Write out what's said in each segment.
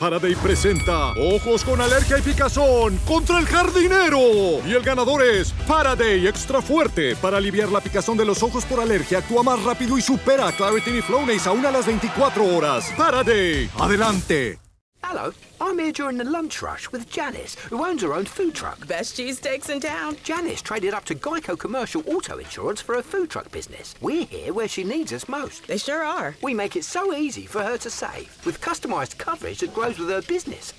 Faraday presenta Ojos con Alergia y Picazón contra el jardinero. Y el ganador es Faraday Extra Fuerte. Para aliviar la picazón de los ojos por alergia, actúa más rápido y supera a Claritin y Flonase aún a las 24 horas. Faraday, adelante. Hello, I'm here during the lunch rush with Janice, who owns her own food truck. Best cheesesteaks in town. Janice traded up to Geico Commercial Auto Insurance for her food truck business. We're here where she needs us most. They sure are. We make it so easy for her to save, with customised coverage that grows with her business.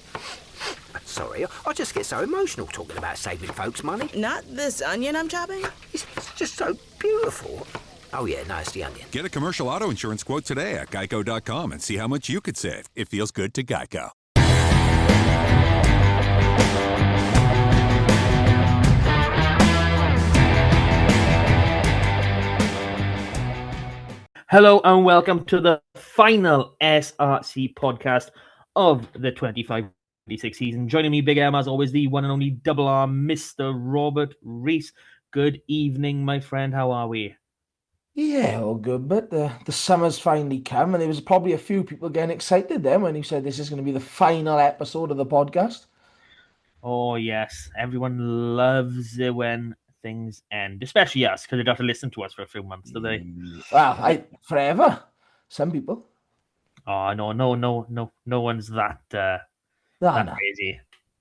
Sorry, I just get so emotional talking about saving folks money. Not this onion I'm chopping? It's just so beautiful. Oh yeah, no, it's the onion. Get a commercial auto insurance quote today at geico.com and see how much you could save. It feels good to Geico. Hello and welcome to the final SRC podcast of the 25-26 season. Joining me, Big M, as always, the one and only Double R, Mr. Robert Rees. Good evening, my friend. How are we? Yeah, all good, but the summer's finally come, and there was probably a few people getting excited then when you said this is going to be the final episode of the podcast. Oh, yes. Everyone loves it when things end, especially us, because they have to listen to us for a few months, do they? Well, forever. Some people. Oh, no one's that No. crazy.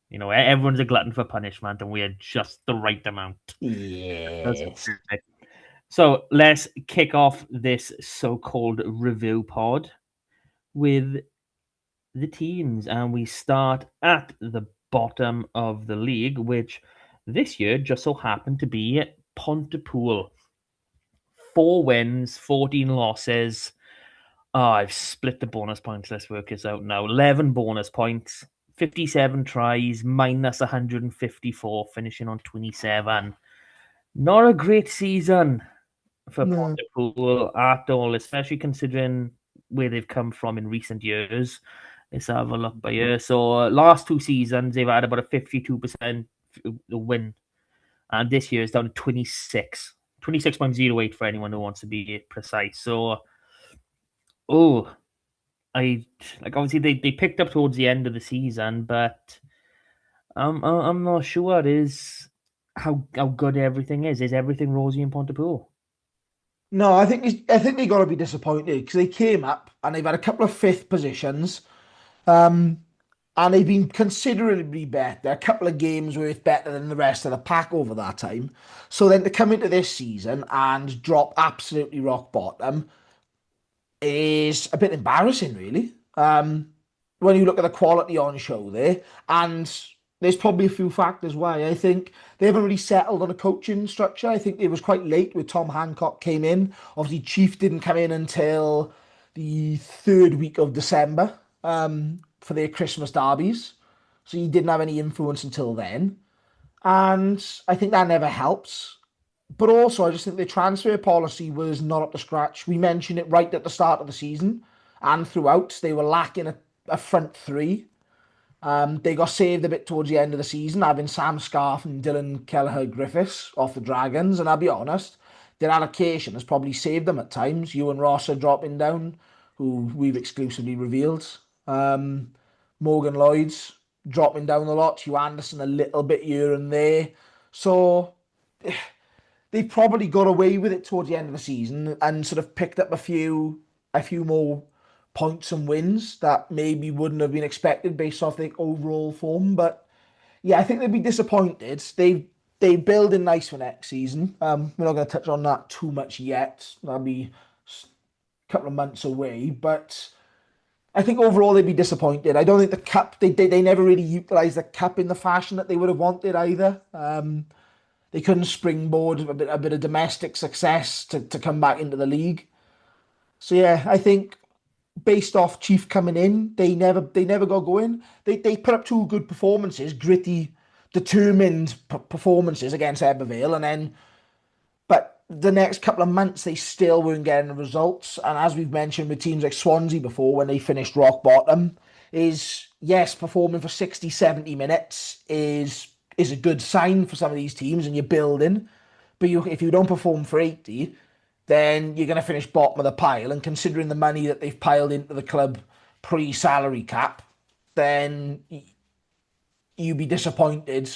You know, everyone's a glutton for punishment, and we're just the right amount. Yes. So let's kick off this so-called review pod with the teams, and we start at the bottom of the league, which this year just so happened to be Pontypool. 4 wins, 14 losses. I've split the bonus points. Let's work this out now. 11 bonus points, 57 tries, minus 154, finishing on 27. Not a great season for Pontypool at all, especially considering where they've come from in recent years. Let's have a look by here. So last 2 seasons, they've had about a 52% win. And this year is down to 26. 26.08 for anyone who wants to be precise. So, obviously they picked up towards the end of the season, but I'm not sure is how good everything is. Is everything rosy in Pontypool? No, I think they got to be disappointed because they came up and they've had a couple of 5th positions, and they've been considerably better. A couple of games worth better than the rest of the pack over that time. So then to come into this season and drop absolutely rock bottom is a bit embarrassing, really. When you look at the quality on show there, and there's probably a few factors why. I think they haven't really settled on a coaching structure. I think it was quite late with Tom Hancock came in. Obviously, Chief didn't come in until the 3rd week of December for their Christmas derbies. So he didn't have any influence until then. And I think that never helps. But also, I just think the transfer policy was not up to scratch. We mentioned it right at the start of the season and throughout. They were lacking a front 3. They got saved a bit towards the end of the season, having Sam Scarf and Dylan Kelleher-Griffiths off the Dragons. And I'll be honest, their allocation has probably saved them at times. Ewan Ross are dropping down, who we've exclusively revealed. Morgan Lloyd's dropping down a lot. Hugh Anderson a little bit here and there. So they probably got away with it towards the end of the season and sort of picked up a few more points and wins that maybe wouldn't have been expected based off their overall form. But yeah, I think they'd be disappointed. They building nice for next season. We're not going to touch on that too much yet. That'll be a couple of months away. But I think overall they'd be disappointed. I don't think the cup, they never really utilised the cup in the fashion that they would have wanted either. They couldn't springboard a bit of domestic success to come back into the league. So yeah, I think based off Chief coming in, they never got going. They put up 2 good performances, gritty, determined performances against Ebervale, but the next couple of months they still weren't getting the results. And as we've mentioned with teams like Swansea before, when they finished rock bottom, is yes, performing for 60, 70 minutes is a good sign for some of these teams, and you're building. But if you don't perform for 80, then you're going to finish bottom of the pile. And considering the money that they've piled into the club pre-salary cap, then you'd be disappointed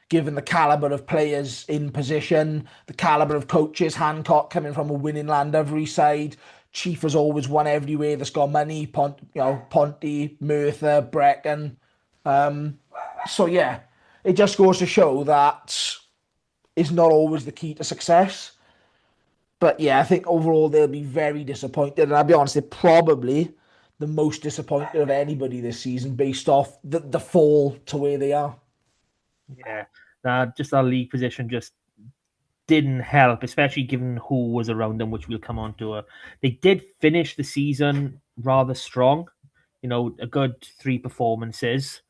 given the caliber of players in position, the caliber of coaches. Hancock coming from a winning Landovery side. Chief has always won everywhere that's got money. Ponty, Merthyr, Brecon. So yeah, it just goes to show that it's not always the key to success. But yeah, I think overall they'll be very disappointed. And I'll be honest, they're probably the most disappointed of anybody this season based off the fall to where they are. Yeah, just our league position just didn't help, especially given who was around them, which we'll come on to. They did finish the season rather strong, a good 3 performances.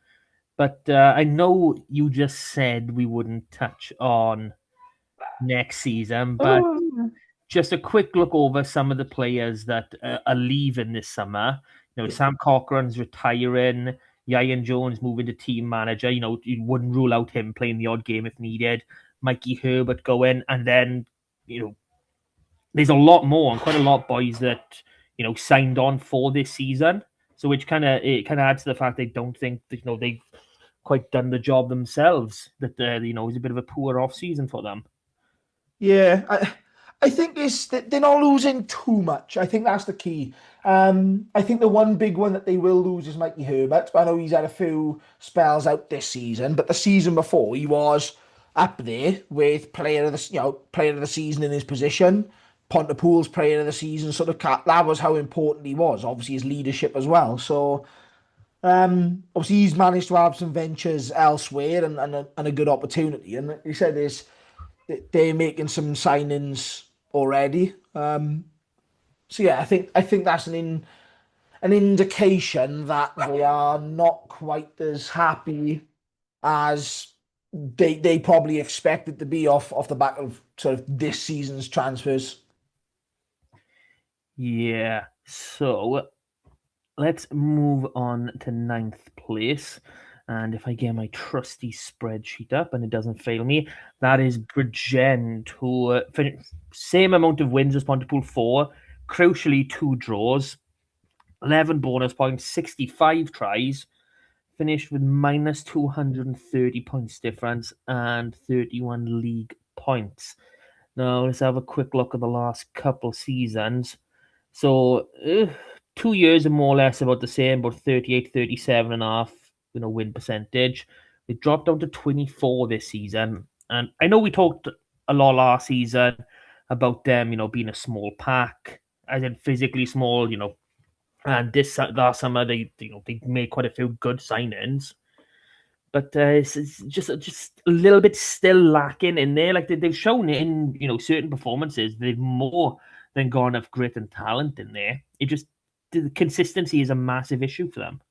But I know you just said we wouldn't touch on next season, but just a quick look over some of the players that are leaving this summer. Sam Cochrane's retiring. Ian Jones moving to team manager. You wouldn't rule out him playing the odd game if needed. Mikey Herbert going, and then there's a lot more and quite a lot of boys that signed on for this season. So which kind of adds to the fact they don't think that they've quite done the job themselves. That it was a bit of a poor off season for them. Yeah, I think it's that they're not losing too much. I think that's the key. I think the one big one that they will lose is Mikey Herbert. I know he's had a few spells out this season, but the season before he was up there with player of the season in his position. Pontypool's player of the season, that was how important he was. Obviously, his leadership as well. So obviously he's managed to have some ventures elsewhere and a good opportunity. And he said they're making some signings already. So yeah, I think that's an indication that they are not quite as happy as they probably expected to be off the back of sort of this season's transfers. Yeah. So let's move on to 9th place. And if I get my trusty spreadsheet up and it doesn't fail me, that is Bridgend, who same amount of wins as Pontypool 4, crucially 2 draws, 11 bonus points, 65 tries, finished with minus 230 points difference and 31 league points. Now let's have a quick look at the last couple seasons. So 2 years are more or less about the same, about 38, 37 and a half, win percentage. They dropped down to 24 this season. And I know we talked a lot last season about them, being a small pack, as in physically small, and this last summer they made quite a few good signings. But it's just a little bit still lacking in there. Like they've shown it in certain performances. They've more than got enough grit and talent in there. The consistency is a massive issue for them.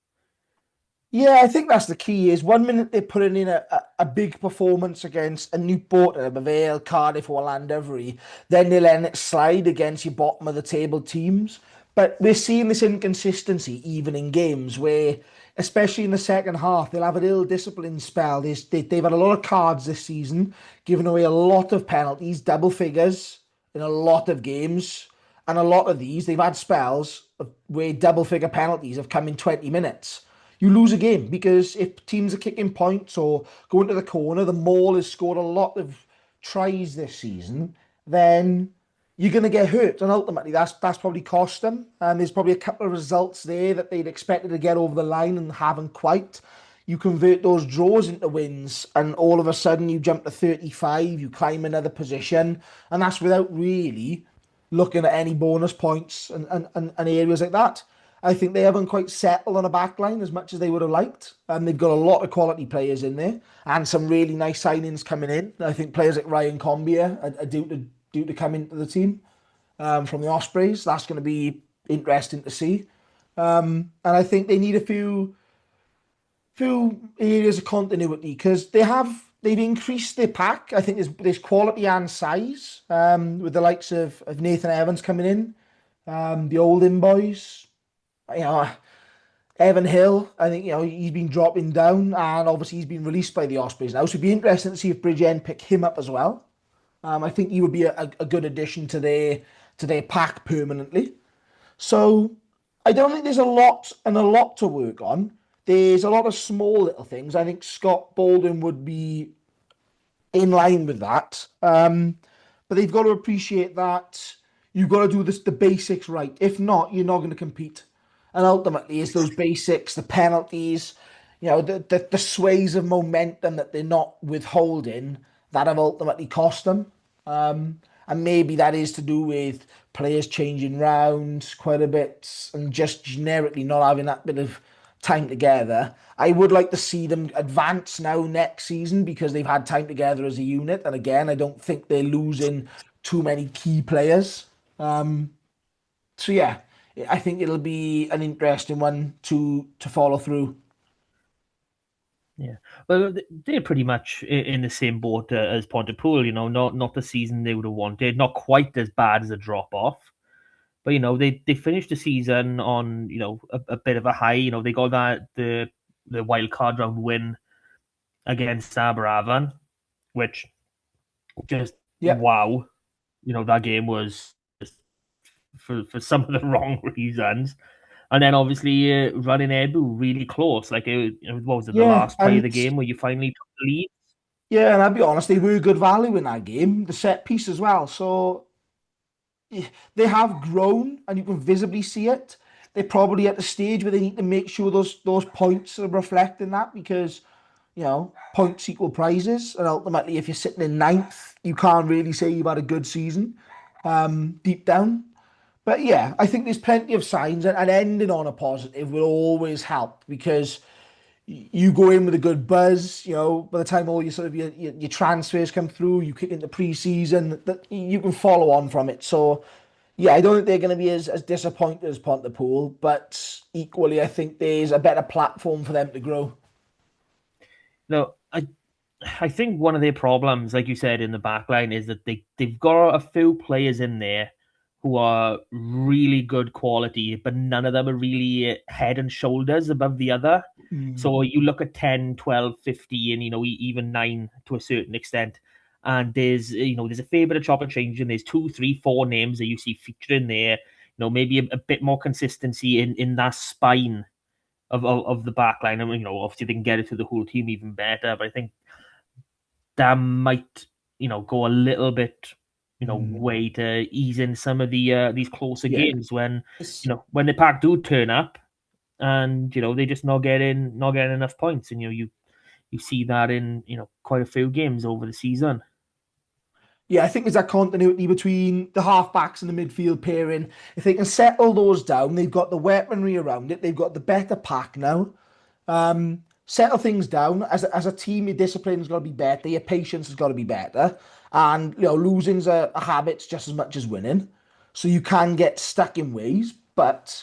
Yeah, I think that's the key. Is 1 minute they're putting in a big performance against a Newport, a Vale, Cardiff, or Landovery, then they let it slide against your bottom of the table teams. But we're seeing this inconsistency even in games where, especially in the second half, they'll have an ill-disciplined spell. They've had a lot of cards this season, giving away a lot of penalties, double figures in a lot of games. And a lot of these, they've had spells where double-figure penalties have come in 20 minutes. You lose a game because if teams are kicking points or going to the corner, the Maul has scored a lot of tries this season, then you're going to get hurt. And ultimately, that's probably cost them. And there's probably a couple of results there that they'd expected to get over the line and haven't quite. You convert those draws into wins, and all of a sudden you jump to 35, you climb another position, and that's without really looking at any bonus points and areas like that. I think they haven't quite settled on a back line as much as they would have liked. And they've got a lot of quality players in there and some really nice signings coming in. I think players like Ryan Combia are due to come into the team from the Ospreys. That's going to be interesting to see. And I think they need a few areas of continuity because they've increased their pack. I think there's quality and size with the likes of Nathan Evans coming in, the Oldham boys. Evan Hill, I think, he's been dropping down and obviously he's been released by the Ospreys now. So it'd be interesting to see if Bridgend pick him up as well. I think he would be a good addition to their pack permanently. So I don't think there's a lot to work on. there's a lot of small little things. I think Scott Baldwin would be in line with that. But they've got to appreciate that you've got to do the basics right. If not, you're not going to compete. And ultimately, it's those basics, the penalties, the sways of momentum that they're not withholding that have ultimately cost them. And maybe that is to do with players changing round quite a bit and just generically not having that bit of time together. I would like to see them advance now next season because they've had time together as a unit. And again, I don't think they're losing too many key players. So yeah, I think it'll be an interesting one to follow through. Yeah, well, they're pretty much in the same boat as Pontypool. Not the season they would have wanted, not quite as bad as a drop off, but they finished the season on a bit of a high. They got the wild card round win against Aberafan, which just Yep. wow. That game was just for some of the wrong reasons. And then obviously running Ebu really close. Like what was it, the Yeah, last play of and the game where you finally took the lead? yeah, and I'll be honest, they were good value in that game, the set piece as well. So they have grown, and you can visibly see it. They're probably at the stage where they need to make sure those points are reflecting that because points equal prizes, and ultimately, if you're sitting in ninth, you can't really say you've had a good season deep down. But yeah, I think there's plenty of signs, and ending on a positive will always help because you go in with a good buzz. By the time all your sort of your transfers come through, you kick into pre-season, that you can follow on from it. So yeah, I don't think they're going to be as disappointed as Pontypool, but equally, I think there's a better platform for them to grow. No, I think one of their problems, like you said, in the back line is that they've got a few players in there who are really good quality, but none of them are really head and shoulders above the other. Mm. So you look at 10, 12, 15, even 9 to a certain extent. And there's a fair bit of chop and change, and there's 2, 3, 4 names that you see featured in there. Maybe a bit more consistency in that spine of the back line. I mean, obviously they can get it to the whole team even better, but I think that might, go a little bit, Mm. way to ease in some of these closer Yeah. games when, It's- when the pack do turn up and, they just not getting enough points. And, you see that in, quite a few games over the season. Yeah, I think there's that continuity between the halfbacks and the midfield pairing. If they can settle those down, they've got the weaponry around it. They've got the better pack now. Settle things down as a team. Your discipline's got to be better. Your patience has got to be better. And losing's a habit just as much as winning. So you can get stuck in ways, but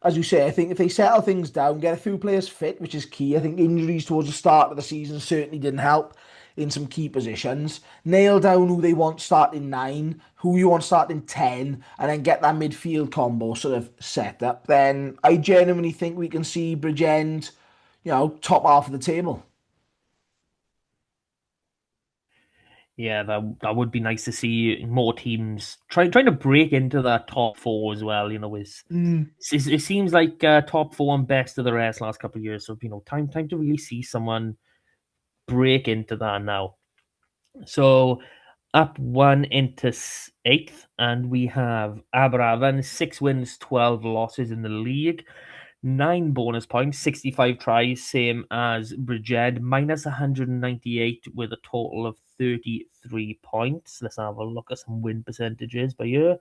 as you say, I think if they settle things down, get a few players fit, which is key. I think injuries towards the start of the season certainly didn't help in some key positions. Nail down who they want starting 9, who you want starting 10, and then get that midfield combo sort of set up. Then I genuinely think we can see Bridgend, top half of the table. Yeah, that would be nice to see more teams trying to break into that top 4 as well. It seems like top 4 and best of the rest last couple of years. So time to really see someone break into that now. So up 1 into 8th, and we have Aberafan 6 wins, 12 losses in the league. 9 bonus points, 65 tries, same as Bridgend, minus 198 with a total of 33 points. Let's have a look at some win percentages by year.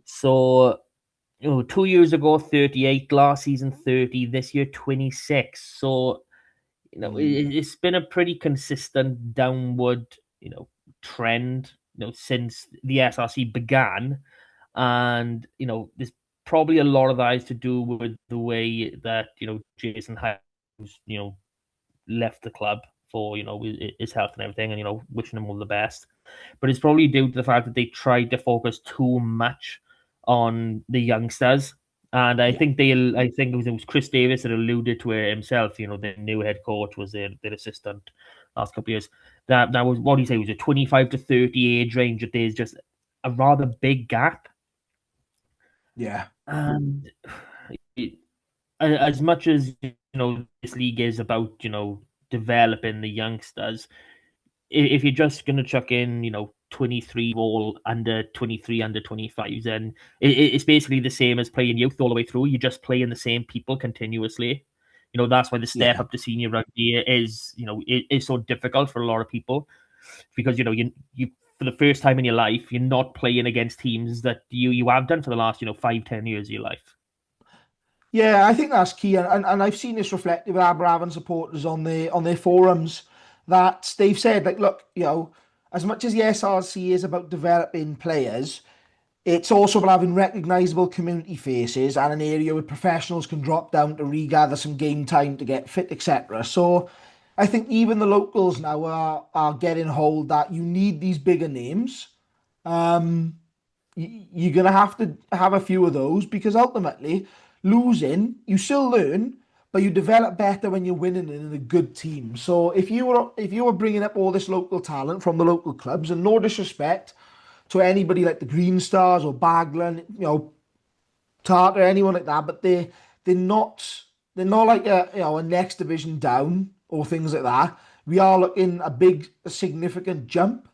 So, 2 years ago, 38, last season, 30, this year, 26. So, it's been a pretty consistent downward, trend, since the SRC began. And, there's probably a lot of that is to do with the way that, Jason Hines, left the club for, his health and everything and, wishing him all the best. But it's probably due to the fact that they tried to focus too much on the youngsters. And I Yeah. think it was Chris Davis that alluded to it himself. The new head coach was their assistant last couple of years. That was what do you say was a 25 to 30 age range. That there's just a rather big gap, Yeah. and as much as this league is about developing the youngsters, if you're just going to chuck in 23 all under 23 under 25s, then it's basically the same as playing youth all the way through. You're just playing the same people continuously. That's why the step Yeah. up to senior rugby is so difficult for a lot of people, because you for the first time in your life, you're not playing against teams that you have done for the last 5-10 years of your life. Yeah, I think that's key, and I've seen this reflected with Aberravon supporters on their forums, that they've said, like, look, as much as the SRC is about developing players, it's also about having recognisable community faces and an area where professionals can drop down to regather some game time to get fit, etc. So I think even the locals now are getting hold that you need these bigger names. Um, you're going to have a few of those, because ultimately, losing, you still learn, but you develop better when you're winning and in a good team. So if you were bringing up all this local talent from the local clubs, and no disrespect to anybody like the Green Stars or Baglan, Tartar, anyone like that, but they're not like a next division down or things like that. We are looking a significant jump.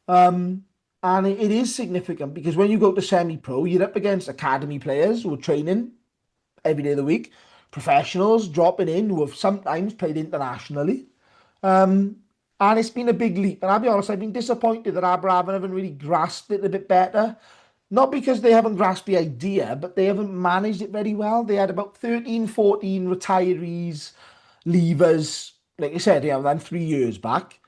And it is significant, because when you go to semi-pro, you're up against academy players who are training every day of the week, professionals dropping in who have sometimes played internationally. And it's been a big leap. And I'll be honest, I've been disappointed that Aberravon haven't really grasped it a bit better. Not because they haven't grasped the idea, but they haven't managed it very well. They had about 13, 14 retirees, leavers, like I said, than 3 years back.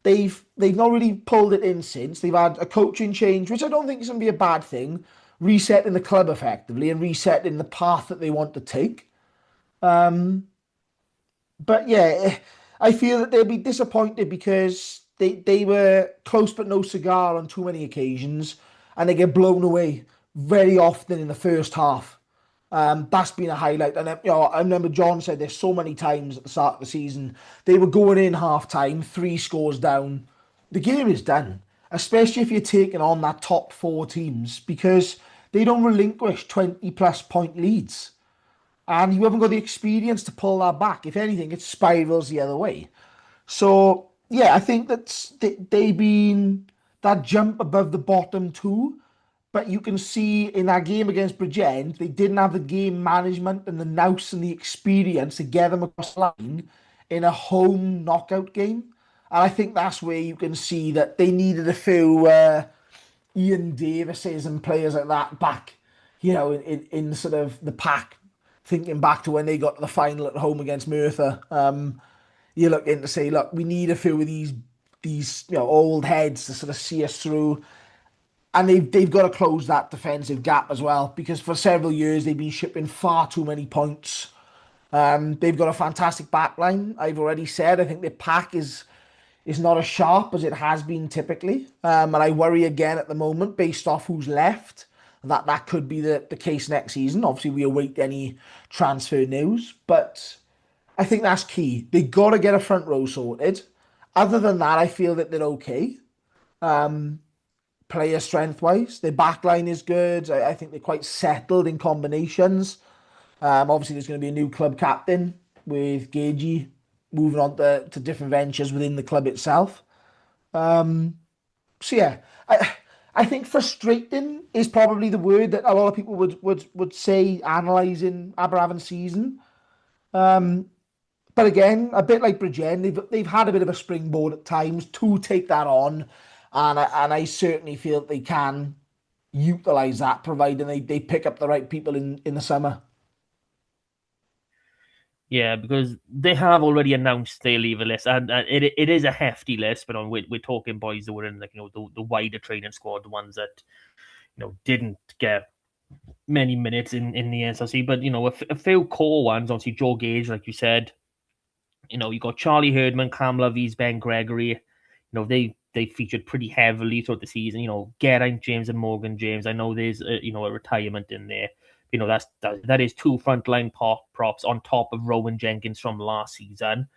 They've not really pulled it in since. They've had a coaching change, which I don't think is going to be a bad thing, resetting the club effectively and resetting the path that they want to take. But yeah, I feel that they'll be disappointed because they were close but no cigar on too many occasions, and they get blown away very often in the first half. That's been a highlight. And I remember John said this so many times at the start of the season. They were going in half time, 3 scores down. The game is done, especially if you're taking on that top 4 teams, because they don't relinquish 20 plus point leads. And you haven't got the experience to pull that back. If anything, it spirals the other way. So yeah, I think they've been that jump above the bottom two, but you can see in that game against Bridgend, they didn't have the game management and the nous and the experience to get them across the line in a home knockout game. And I think that's where you can see that they needed a few Ian Davises and players like that back, in sort of the pack, thinking back to when they got to the final at home against Merthyr. You're looking to say, look, we need a few of these old heads to sort of see us through. And they've got to close that defensive gap as well, because for several years they've been shipping far too many points. They've got a fantastic backline. I've already said I think their pack is not as sharp as it has been typically. And I worry again at the moment, based off who's left, that could be the case next season. Obviously, we await any transfer news, but I think that's key. They got to get a front row sorted. Other than that, I feel that they're okay. Player strength wise, their backline is good. I think they're quite settled in combinations. Obviously, there's going to be a new club captain with Gagey moving on to different ventures within the club itself. So yeah, I think frustrating is probably the word that a lot of people would say analysing Aberravon season. But again, a bit like Bridgend, they've had a bit of a springboard at times to take that on, and I certainly feel that they can utilise that, providing they pick up the right people in the summer. Yeah, because they have already announced their leaver list, and it is a hefty list. But we're talking boys that were in the wider training squad, the ones that didn't get many minutes in the SRC, but a few core ones. Obviously, Joe Gage, like you said. You got Charlie Herdman, Cam Lovies, Ben Gregory. They featured pretty heavily throughout the season. Geraint James and Morgan James. I know there's a retirement in there. That is 2 frontline props on top of Rowan Jenkins from last season.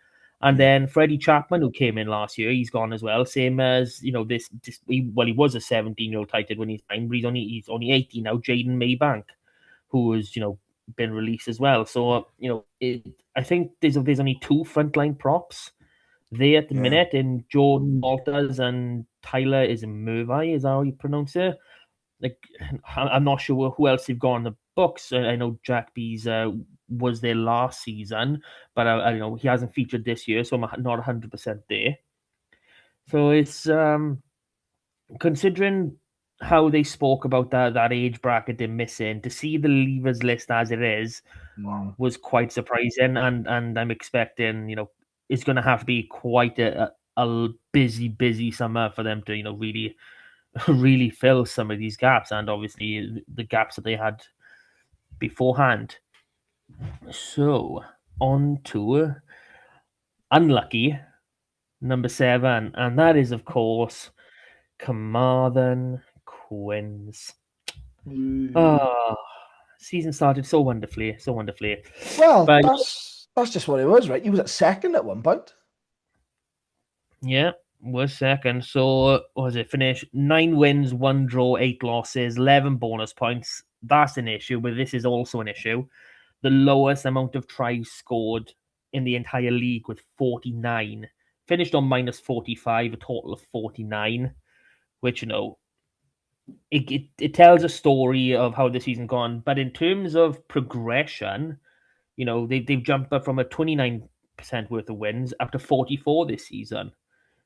And then Freddie Chapman, who came in last year, he's gone as well. Same as he was a 17-year-old tight end when he's time, but he's only 18 now. Jaden Maybank, who was been released as well. So I think there's only two frontline props there at the minute in Jordan Malters and Tyler is Murvai, is how you pronounce it. Like, I'm not sure who else they've got on the books. I know Jack Bees was there last season, but I know he hasn't featured this year, so I'm not 100% there. So it's considering how they spoke about that age bracket they're missing, to see the leavers list as it is was quite surprising, and I'm expecting it's going to have to be quite a busy summer for them to really really fill some of these gaps, and obviously the gaps that they had beforehand. So on to unlucky number 7, and that is of course Carmarthen Quins. Oh, season started so wonderfully, so wonderfully. Well, But that's just what it was, right? He was at second at one point. yeah, was second. So what was it? Finish 9 wins, 1 draw, 8 losses, 11 bonus points. That's an issue, but this is also an issue. The lowest amount of tries scored in the entire league with 49. Finished on minus 45, a total of 49, which it tells a story of how the season gone. But in terms of progression, they've jumped up from a 29% worth of wins up to 44 this season.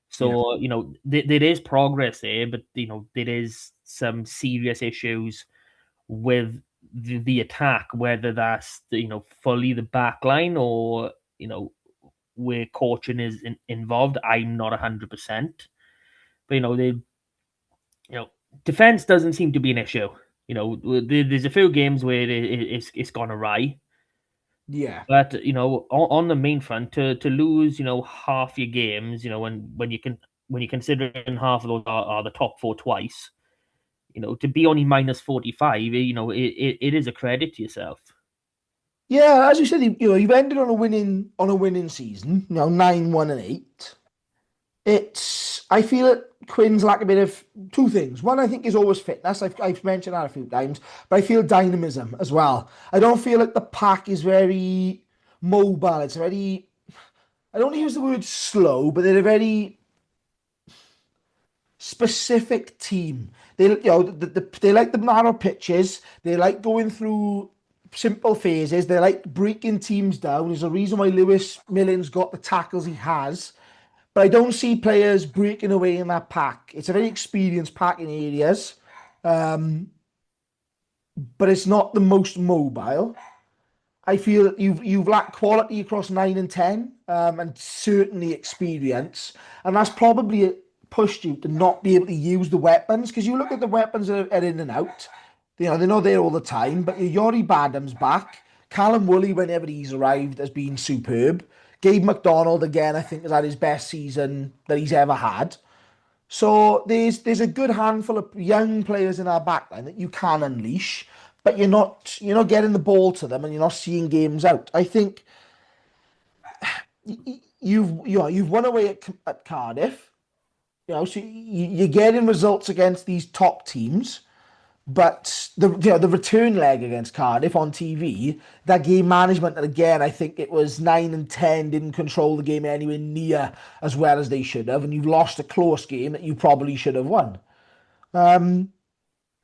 So there is progress there, but there is some serious issues with the attack, whether that's fully the back line or where coaching is involved. I'm not 100%, but they defense doesn't seem to be an issue. There's a few games where it's gone awry. Yeah. But on the main front, to lose half your games, when you consider half of those are the top 4 twice, to be only minus 45, it is a credit to yourself. Yeah, as you said, you've ended on a winning season. 9-1-8. I feel that Quinn's lack a bit of two things. One, I think, is always fitness. I've mentioned that a few times, but I feel dynamism as well. I don't feel like the pack is very mobile. It's very, I don't use the word slow, but they're a very specific team. They like the narrow pitches. They like going through simple phases. They like breaking teams down. There's a reason why Lewis Millen's got the tackles he has. But I don't see players breaking away in that pack. It's a very experienced pack in areas, but it's not the most mobile. I feel that you've lacked quality across 9 and 10, and certainly experience, and that's probably pushed you to not be able to use the weapons, because you look at the weapons that are in and out. They're not there all the time, but Yori Badham's back. Callum Woolley, whenever he's arrived, has been superb. Gabe McDonald, again, I think has had his best season that he's ever had. So there's a good handful of young players in our backline that you can unleash, but you're not getting the ball to them and you're not seeing games out. I think you've won away at Cardiff. So you're getting results against these top teams. But the return leg against Cardiff on TV, that game management, and again, I think it was 9 and 10 didn't control the game anywhere near as well as they should have, and you've lost a close game that you probably should have won.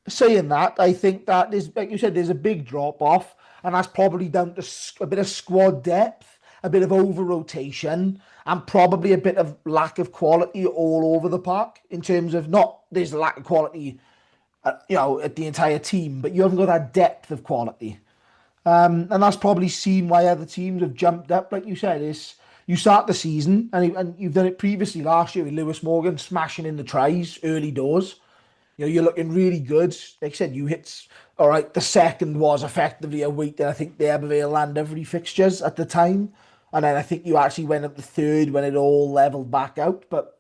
Saying that, I think that there's, like you said, there's a big drop off, and that's probably down to a bit of squad depth, a bit of over rotation, and probably a bit of lack of quality all over the park. In terms of, not there's a lack of quality at the entire team, but you haven't got that depth of quality. And that's probably seen why other teams have jumped up. Like you said, is you start the season, and you've done it previously last year with Lewis Morgan smashing in the tries early doors. You're looking really good. Like I said, you hit, all right, the second was effectively a week that I think the Abervale land every fixtures at the time. And then I think you actually went up the third when it all leveled back out. But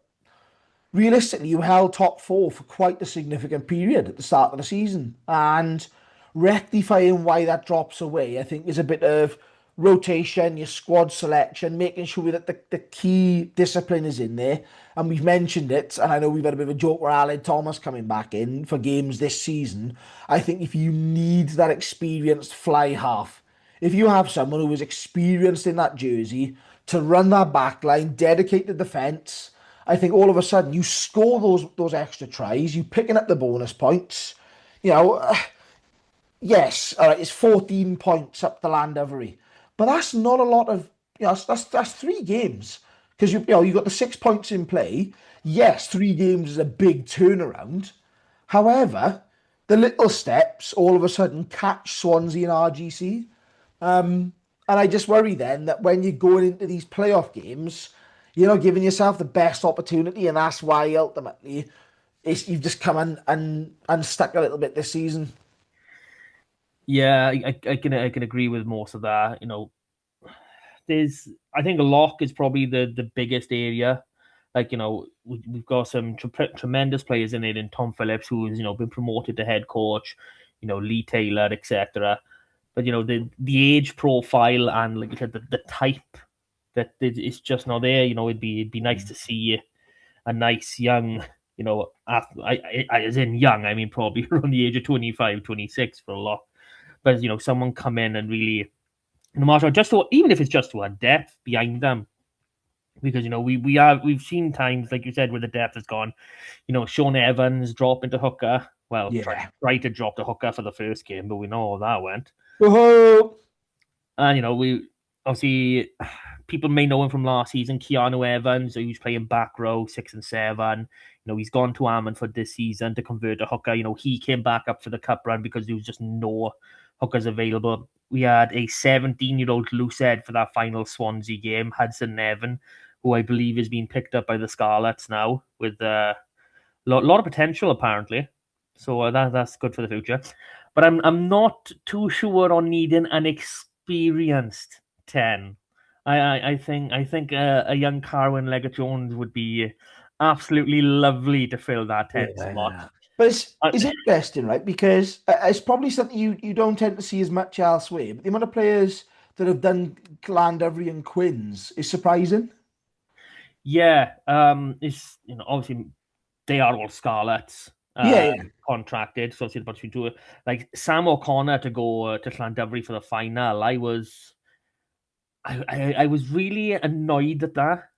realistically, you held top 4 for quite a significant period at the start of the season. And rectifying why that drops away, I think, is a bit of rotation, your squad selection, making sure that the key discipline is in there. And we've mentioned it, and I know we've had a bit of a joke where Aled Thomas coming back in for games this season. I think if you need that experienced fly half if you have someone who is experienced in that jersey to run that back line, dedicate the defence, I think all of a sudden you score those extra tries, you picking up the bonus points. You know, yes, all right, it's 14 points up the Llandovery, but that's not a lot of, that's 3 games because you got the 6 points in play. Yes, 3 games is a big turnaround. However, the little steps all of a sudden catch Swansea and RGC. And I just worry then that when you're going into these playoff games, you're not giving yourself the best opportunity, and that's why ultimately you've just come and unstuck a little bit this season. Yeah, I can agree with most of that. I think lock is probably the biggest area. We've got some tremendous players in it, in Tom Phillips, who's been promoted to head coach, Lee Taylor, etc. But the age profile and, like you said, the type that it's just not there. It'd be nice to see a nice young, as in young, I mean probably around the age of 25, 26 for a lot. But someone come in and really, no matter even if it's just to add depth behind them, because we've seen times, like you said, where the depth has gone. Sean Evans drop into hooker. Well, Yeah. try to drop the hooker for the first game, but we know how that went. Woohoo! And we obviously, people may know him from last season. Keanu Evans, who's playing back row 6 and 7. He's gone to Ammanford this season to convert a hooker. He came back up for the cup run because there was just no hookers available. We had a 17-year-old loose head for that final Swansea game, Hudson Nevin, who I believe is being picked up by the Scarlets now with a lot of potential apparently. So that's good for the future. But I'm not too sure on needing an experienced 10. I think a young Carwyn Leggett Jones would be absolutely lovely to fill that 10 spot. But it's interesting, right? Because it's probably something you don't tend to see as much elsewhere. But the amount of players that have done Llandovery and Quins is surprising. Yeah, it's obviously they are all Scarlets. Yeah. Contracted, so it's about to do it. Like Sam O'Connor to go to Llandovery for the final. I was really annoyed at that.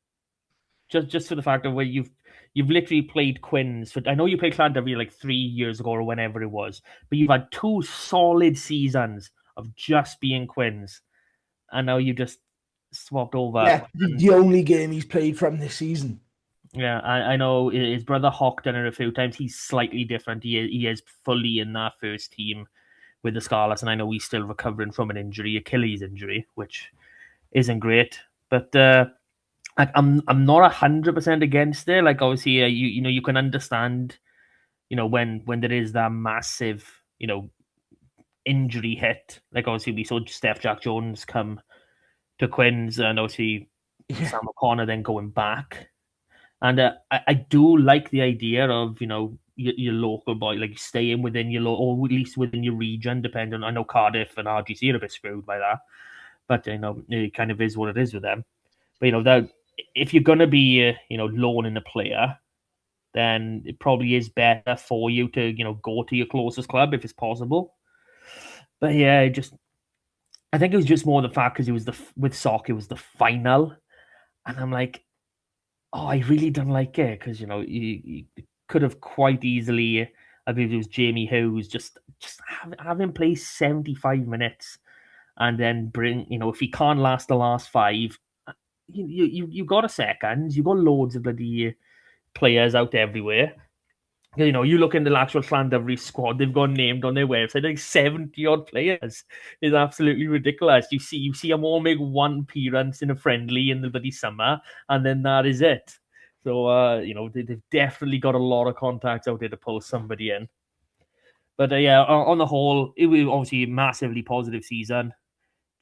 Just for the fact of where you've literally played Quins for. I know you played Llandovery like 3 years ago or whenever it was, but you've had 2 solid seasons of just being Quins, and now you just swapped over. Yeah, the only game he's played from this season. Yeah, I know his brother Hawk done it a few times. He's slightly different. He is fully in that first team with the Scarlets, and I know he's still recovering from an injury, Achilles injury, which isn't great. But I'm not 100% against it. Like obviously, you can understand, when there is that massive injury hit. Like obviously we saw Steph Jack Jones come to Quins, and obviously Sam O'Connor then going back. And I do like the idea of your local boy, like staying within your or at least within your region. Depending, I know Cardiff and RGC are a bit screwed by that, but it kind of is what it is with them. But that if you're gonna be loaning a player, then it probably is better for you to go to your closest club if it's possible. But yeah, I think it was just more the fact because it was with Sock, it was the final, and I'm like, oh, I really don't like it because you could have quite easily. I believe it was Jamie Hughes just have him play 75 minutes, and then bring if he can't last the last 5, you got a second, you got loads of bloody players out everywhere. You look in the actual Llandovery squad, they've got named on their website like 70 odd players. It's absolutely ridiculous. You see them all make one appearance in a friendly in the bloody summer, and then that is it. So they've definitely got a lot of contacts out there to pull somebody in. But yeah, on the whole, it was obviously a massively positive season.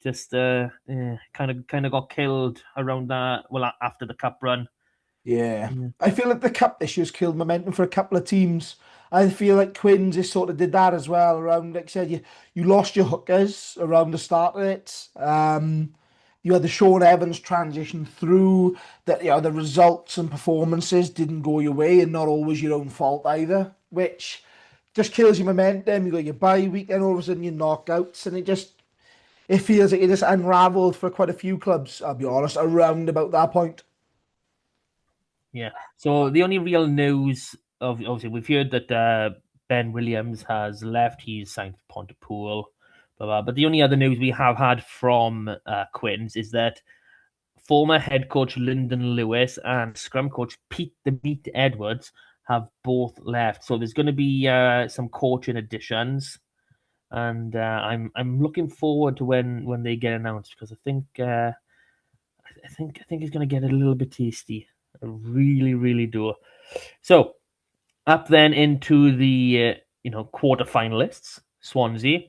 Just kind of got killed around that. Well, after the cup run. Yeah. I feel like the cup this year's killed momentum for a couple of teams. I feel like Quins has sort of did that as well around, like I said, you lost your hookers around the start of it. You had the Sean Evans transition through that, the results and performances didn't go your way and not always your own fault either, which just kills your momentum. You got your bye week and all of a sudden your knockouts and it just it feels like it just unravelled for quite a few clubs, I'll be honest, around about that point. Yeah. So the only real news of obviously we've heard that Ben Williams has left. He's signed for Pontypool. Blah, blah. But the only other news we have had from Quins is that former head coach Lyndon Lewis and scrum coach Pete the Meat Edwards have both left. So there's going to be some coaching additions, and I'm looking forward to when they get announced because I think it's going to get a little bit tasty. I really, really do. So up then into the quarterfinalists, Swansea,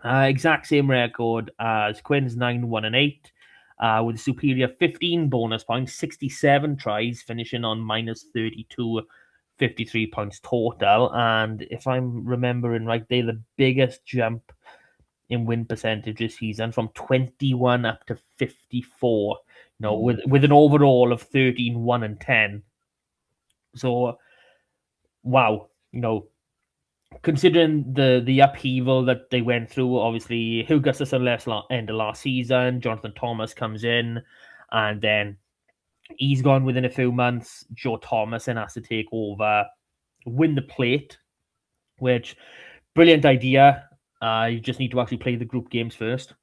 exact same record as Quinn's 9-1-8, with a superior 15 bonus points, 67 tries, finishing on minus 32, 53 points total. And if I'm remembering right, they're the biggest jump in win percentage this season from 21 up to 54. With an overall of 13, 1 and 10. So wow, considering the upheaval that they went through, obviously Hugh Gustafson left end of last season, Jonathan Thomas comes in, and then he's gone within a few months. Joe Thomas then has to take over, win the plate, which brilliant idea. You just need to actually play the group games first.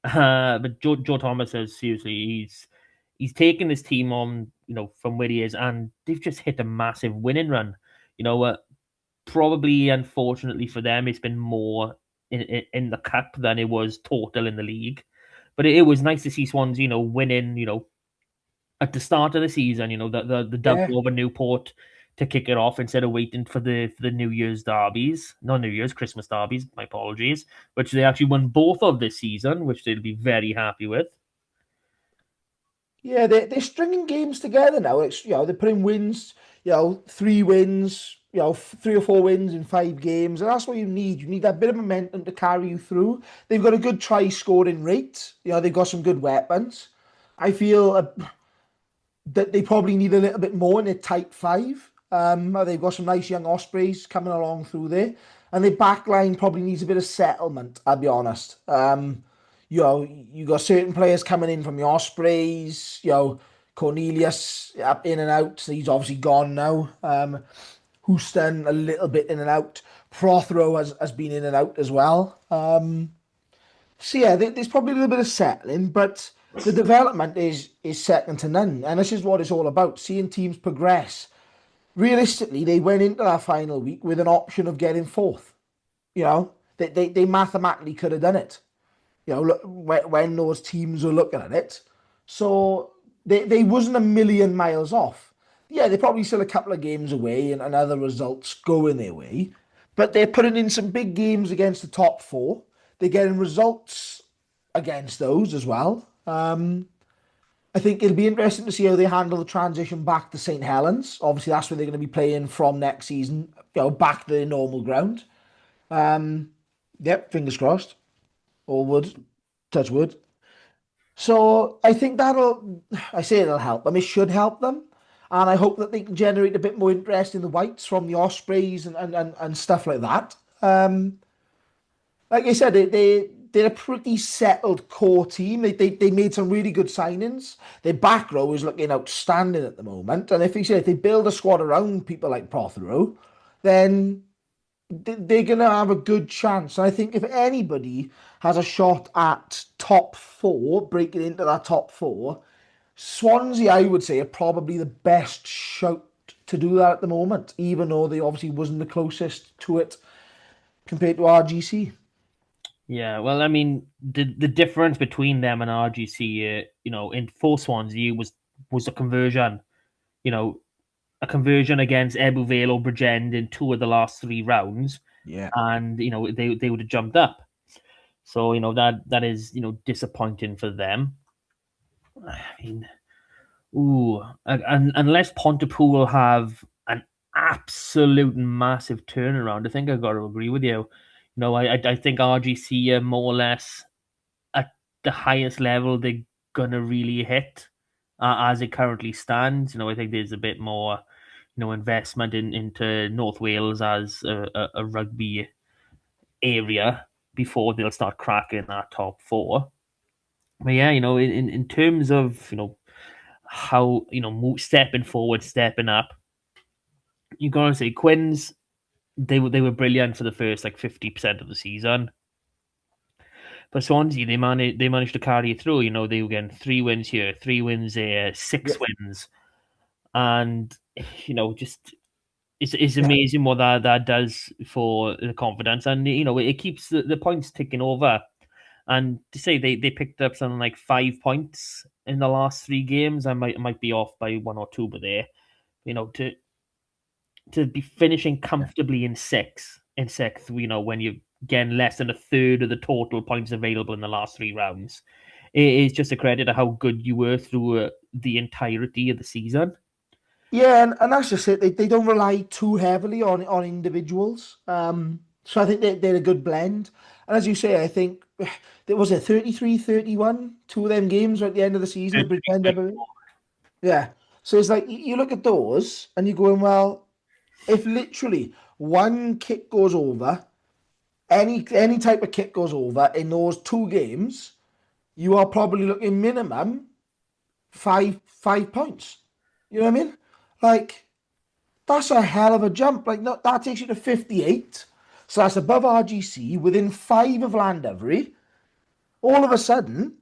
But Joe Thomas says seriously, he's taken this team on, from where he is, and they've just hit a massive winning run. Probably unfortunately for them, it's been more in the cup than it was total in the league. But it was nice to see Swans, winning, at the start of the season, the Yeah. double over Newport to kick it off instead of waiting for the New Year's derbies, not New Year's, Christmas derbies, my apologies, which they actually won both of this season, which they'll be very happy with. Yeah, they're stringing games together now. It's they're putting wins, 3 wins, 3 or 4 wins in 5 games, and that's what you need. You need that bit of momentum to carry you through. They've got a good try scoring rate. They've got some good weapons. I feel that they probably need a little bit more in their tight five. They've got some nice young Ospreys coming along through there, and their back line probably needs a bit of settlement. I'll be honest. You got certain players coming in from the Ospreys. Cornelius up in and out. He's obviously gone now. Houston a little bit in and out. Prothero has been in and out as well. So yeah, there's probably a little bit of settling, but the development is second to none, and this is what it's all about: seeing teams progress. Realistically, they went into that final week with an option of getting fourth. They mathematically could have done it. Look, when those teams were looking at it, so they wasn't a million miles off. Yeah, they're probably still a couple of games away and other results going their way, but they're putting in some big games against the top four. They're getting results against those as well. I think it'll be interesting to see how they handle the transition back to St. Helens. Obviously, that's where they're going to be playing from next season, back to their normal ground. Yep, fingers crossed. Or wood, touch wood. So I think I say it'll help them. It should help them. And I hope that they can generate a bit more interest in the Whites from the Ospreys and stuff like that. Like I said, they're a pretty settled core team. They made some really good signings. Their back row is looking outstanding at the moment. And if they build a squad around people like Prothero, then they're going to have a good chance. And I think if anybody has a shot at top four, breaking into that top four, Swansea, I would say, are probably the best shout to do that at the moment, even though they obviously wasn't the closest to it compared to RGC. Yeah, well, I mean, the difference between them and RGC, in for Swansea was a conversion. A conversion against Ebu Vale or Bridgend in 2 of the last 3 rounds, Yeah. and they would have jumped up. So that is disappointing for them. I mean, and unless Pontypool have an absolute massive turnaround, I think I've got to agree with you. I think RGC are more or less at the highest level they're gonna really hit as it currently stands. I think there's a bit more, investment into North Wales as a rugby area. before they'll start cracking that top four. But yeah, in terms of how stepping forward, stepping up, you gotta say Quins. They were brilliant for the first 50% of the season. But Swansea, they managed to carry it through. They were getting 3 wins here, 3 wins there, six wins, and just it's amazing what that does for the confidence, and it keeps the points ticking over. And to say they picked up something like 5 points in the last 3 games, I might be off by one or two, but there, to be finishing comfortably in sixth, when you're getting less than a third of the total points available in the last 3 rounds, it is just a credit to how good you were through the entirety of the season. Yeah, and that's just it. They don't rely too heavily on individuals. So I think they're a good blend. And as you say, I think there was a 33-31, two of them games right at the end of the season, the Bridgend ever. Yeah. So it's like you look at those and you're going, well, if literally one kick goes over, any type of kick goes over in those 2 games, you are probably looking minimum five points. You know what I mean? Like that's a hell of a jump. Like no, that takes you to 58. So that's above RGC, within 5 of Llandovery. All of a sudden,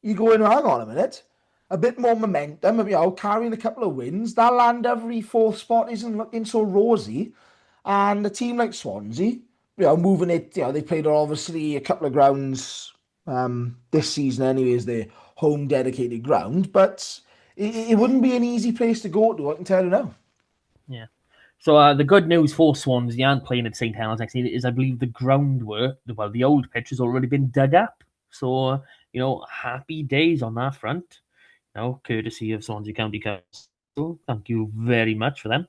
you go in, hang on a minute, a bit more momentum, carrying a couple of wins. That Llandovery 4th spot isn't looking so rosy. And a team like Swansea, moving it, they played obviously a couple of grounds this season anyways, their home dedicated ground, but it wouldn't be an easy place to go to, I can tell you now. Yeah. So the good news for Swansea and playing at St Helens next season is I believe the groundwork, the old pitch has already been dug up. So, happy days on that front. Courtesy of Swansea County Council. Thank you very much for them.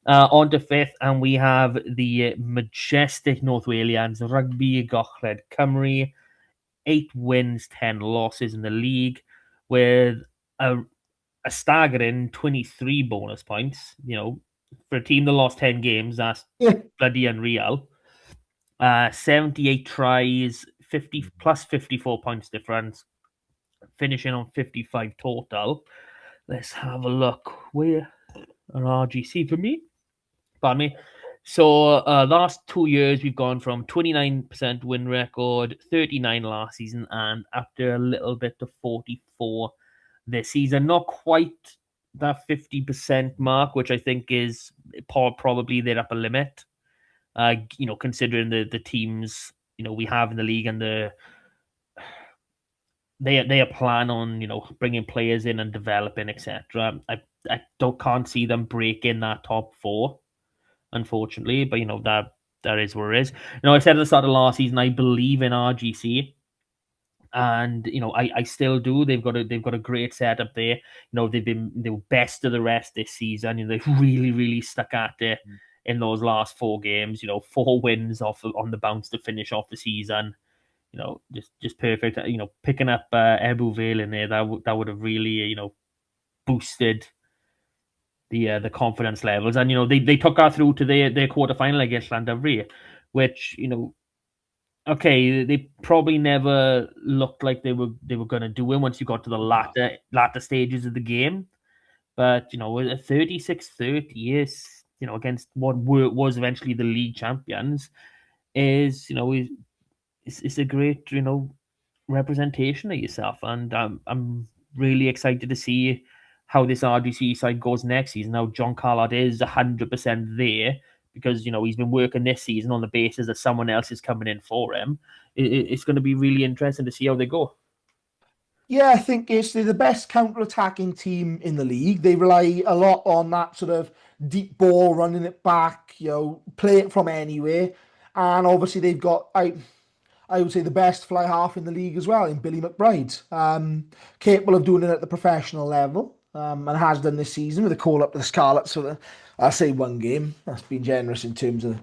On to 5th, and we have the majestic North Walians, Rugby Gogledd Cymru, 8 wins, 10 losses in the league, with a staggering 23 bonus points. For a team that lost 10 games, that's bloody unreal. 78 tries, 50 plus 54 points difference, finishing on 55 total. Let's have a look. Where are RGC for me? Pardon me. So last 2 years we've gone from 29% win record, 39 last season, and after a little bit to 44 this season. Not quite that 50% mark, which I think is probably their upper limit. Considering the teams we have in the league and they plan on bringing players in and developing, etc. I can't see them breaking that top 4. Unfortunately, but that is what it is. I said at the start of last season I believe in RGC, and I still do. They've got a great setup there. They were best of the rest this season. They've really stuck at it in those last 4 games. 4 wins on the bounce to finish off the season. Just perfect. Picking up Ebu Vale in there, that would have really boosted the confidence levels, and they took our through to their quarterfinal against Llandovery, which okay, they probably never looked like they were going to do it once you got to the latter stages of the game, but a 36-30 is against what was eventually the league champions is it's a great representation of yourself, and I'm really excited to see how this RGC side goes next season. Now, John Carlott is 100% there because, he's been working this season on the basis that someone else is coming in for him. It's going to be really interesting to see how they go. Yeah, I think they're the best counter-attacking team in the league. They rely a lot on that sort of deep ball, running it back, play it from anywhere. And obviously they've got, I would say, the best fly half in the league as well in Billy McBride. Capable of doing it at the professional level. And has done this season with a call up to the Scarlets. So I'll say 1 game. That's been generous in terms of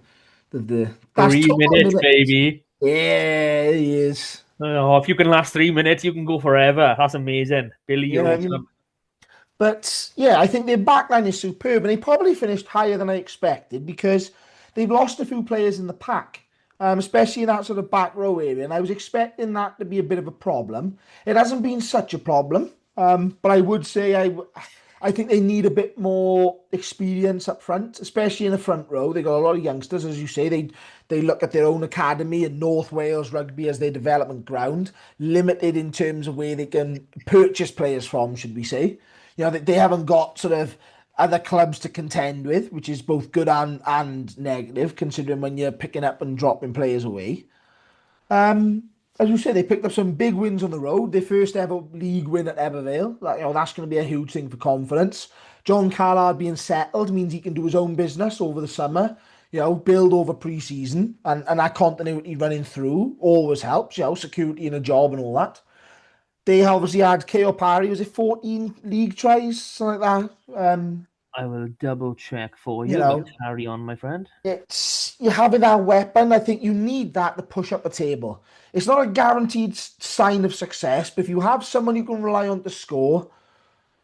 the 3 minutes, baby. Yeah, he is. Oh, if you can last 3 minutes, you can go forever. That's amazing, Billy. You're awesome. But yeah, I think their backline is superb, and they probably finished higher than I expected because they've lost a few players in the pack. especially in that sort of back row area. And I was expecting that to be a bit of a problem. It hasn't been such a problem, but I would say I think they need a bit more experience up front, especially in the front row. They got a lot of youngsters, as you say. They look at their own academy and North Wales Rugby as their development ground, limited in terms of where they can purchase players from, should we say? They haven't got sort of other clubs to contend with, which is both good and negative, considering when you're picking up and dropping players away. Um, as you said, they picked up some big wins on the road. Their first ever league win at Evervale. That's going to be a huge thing for confidence. John Callard being settled means he can do his own business over the summer. Build over pre-season, and that continuity running through always helps. Security in a job and all that. They obviously had Ko Parry. Was it 14 league tries, something like that? I will double check for You you, but know, carry on, my friend. it's you having that weapon. I think you need that to push up a table. It's not a guaranteed sign of success, but if you have someone you can rely on to score,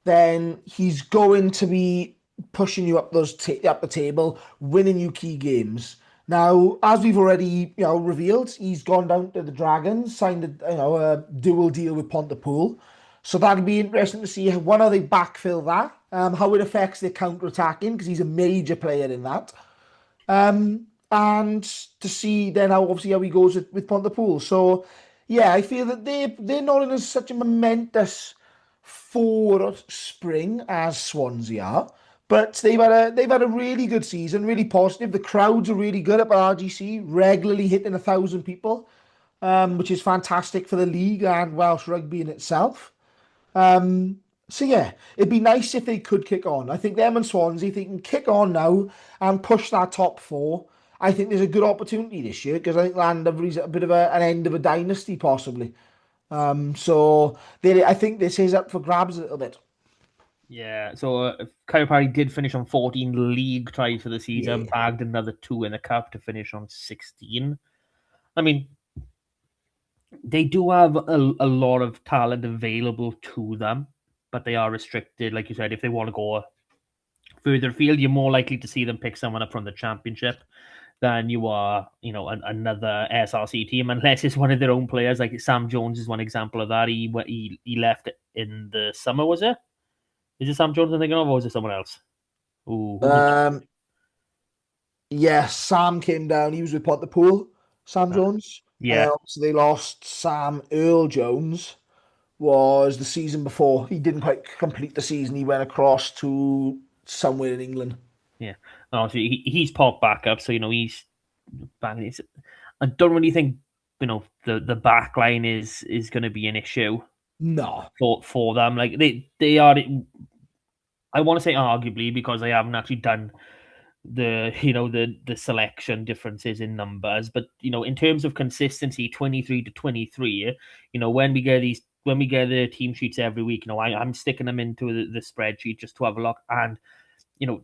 then he's going to be pushing you up up the table, winning you key games. Now, as we've already revealed, he's gone down to the Dragons, signed a dual deal with Pontypool. So that'll be interesting to see how they backfill that, how it affects their counter attacking because he's a major player in that. And to see then how he goes with Pontypool. So yeah, I feel that they're not in such a momentous forward spring as Swansea are, but they've had a really good season, really positive. The crowds are really good at RGC, regularly hitting 1,000 people, which is fantastic for the league and Welsh rugby in itself. So yeah, it'd be nice if they could kick on. I think them and Swansea, if they can kick on now and push that top four, I think there's a good opportunity this year because I think Landover's a bit of an end of a dynasty possibly. So I think this is up for grabs a little bit. Yeah, so Kyle Parry did finish on 14 league tries for the season, Yeah. bagged another 2 in the cup to finish on 16. I mean, they do have a lot of talent available to them, but they are restricted. Like you said, if they want to go further afield, you're more likely to see them pick someone up from the championship than you are, another SRC team, unless it's one of their own players. Like Sam Jones is one example of that. He left in the summer, was it? Is it Sam Jones I'm thinking of, or was it someone else? Ooh, who was that? Yeah, Sam came down. He was with Pontypool, Sam Jones. And then Yeah, obviously they lost Sam Earl Jones was the season before. He didn't quite complete the season. He went across to somewhere in England. yeah. Obviously, he's popped back up, so he's banging. I don't really think the back line is going to be an issue No. for them. Like they are. I want to say arguably because I haven't actually done the selection differences in numbers, but in terms of consistency, 23 to 23, when we get the team sheets every week, I'm sticking them into the spreadsheet just to have a look, and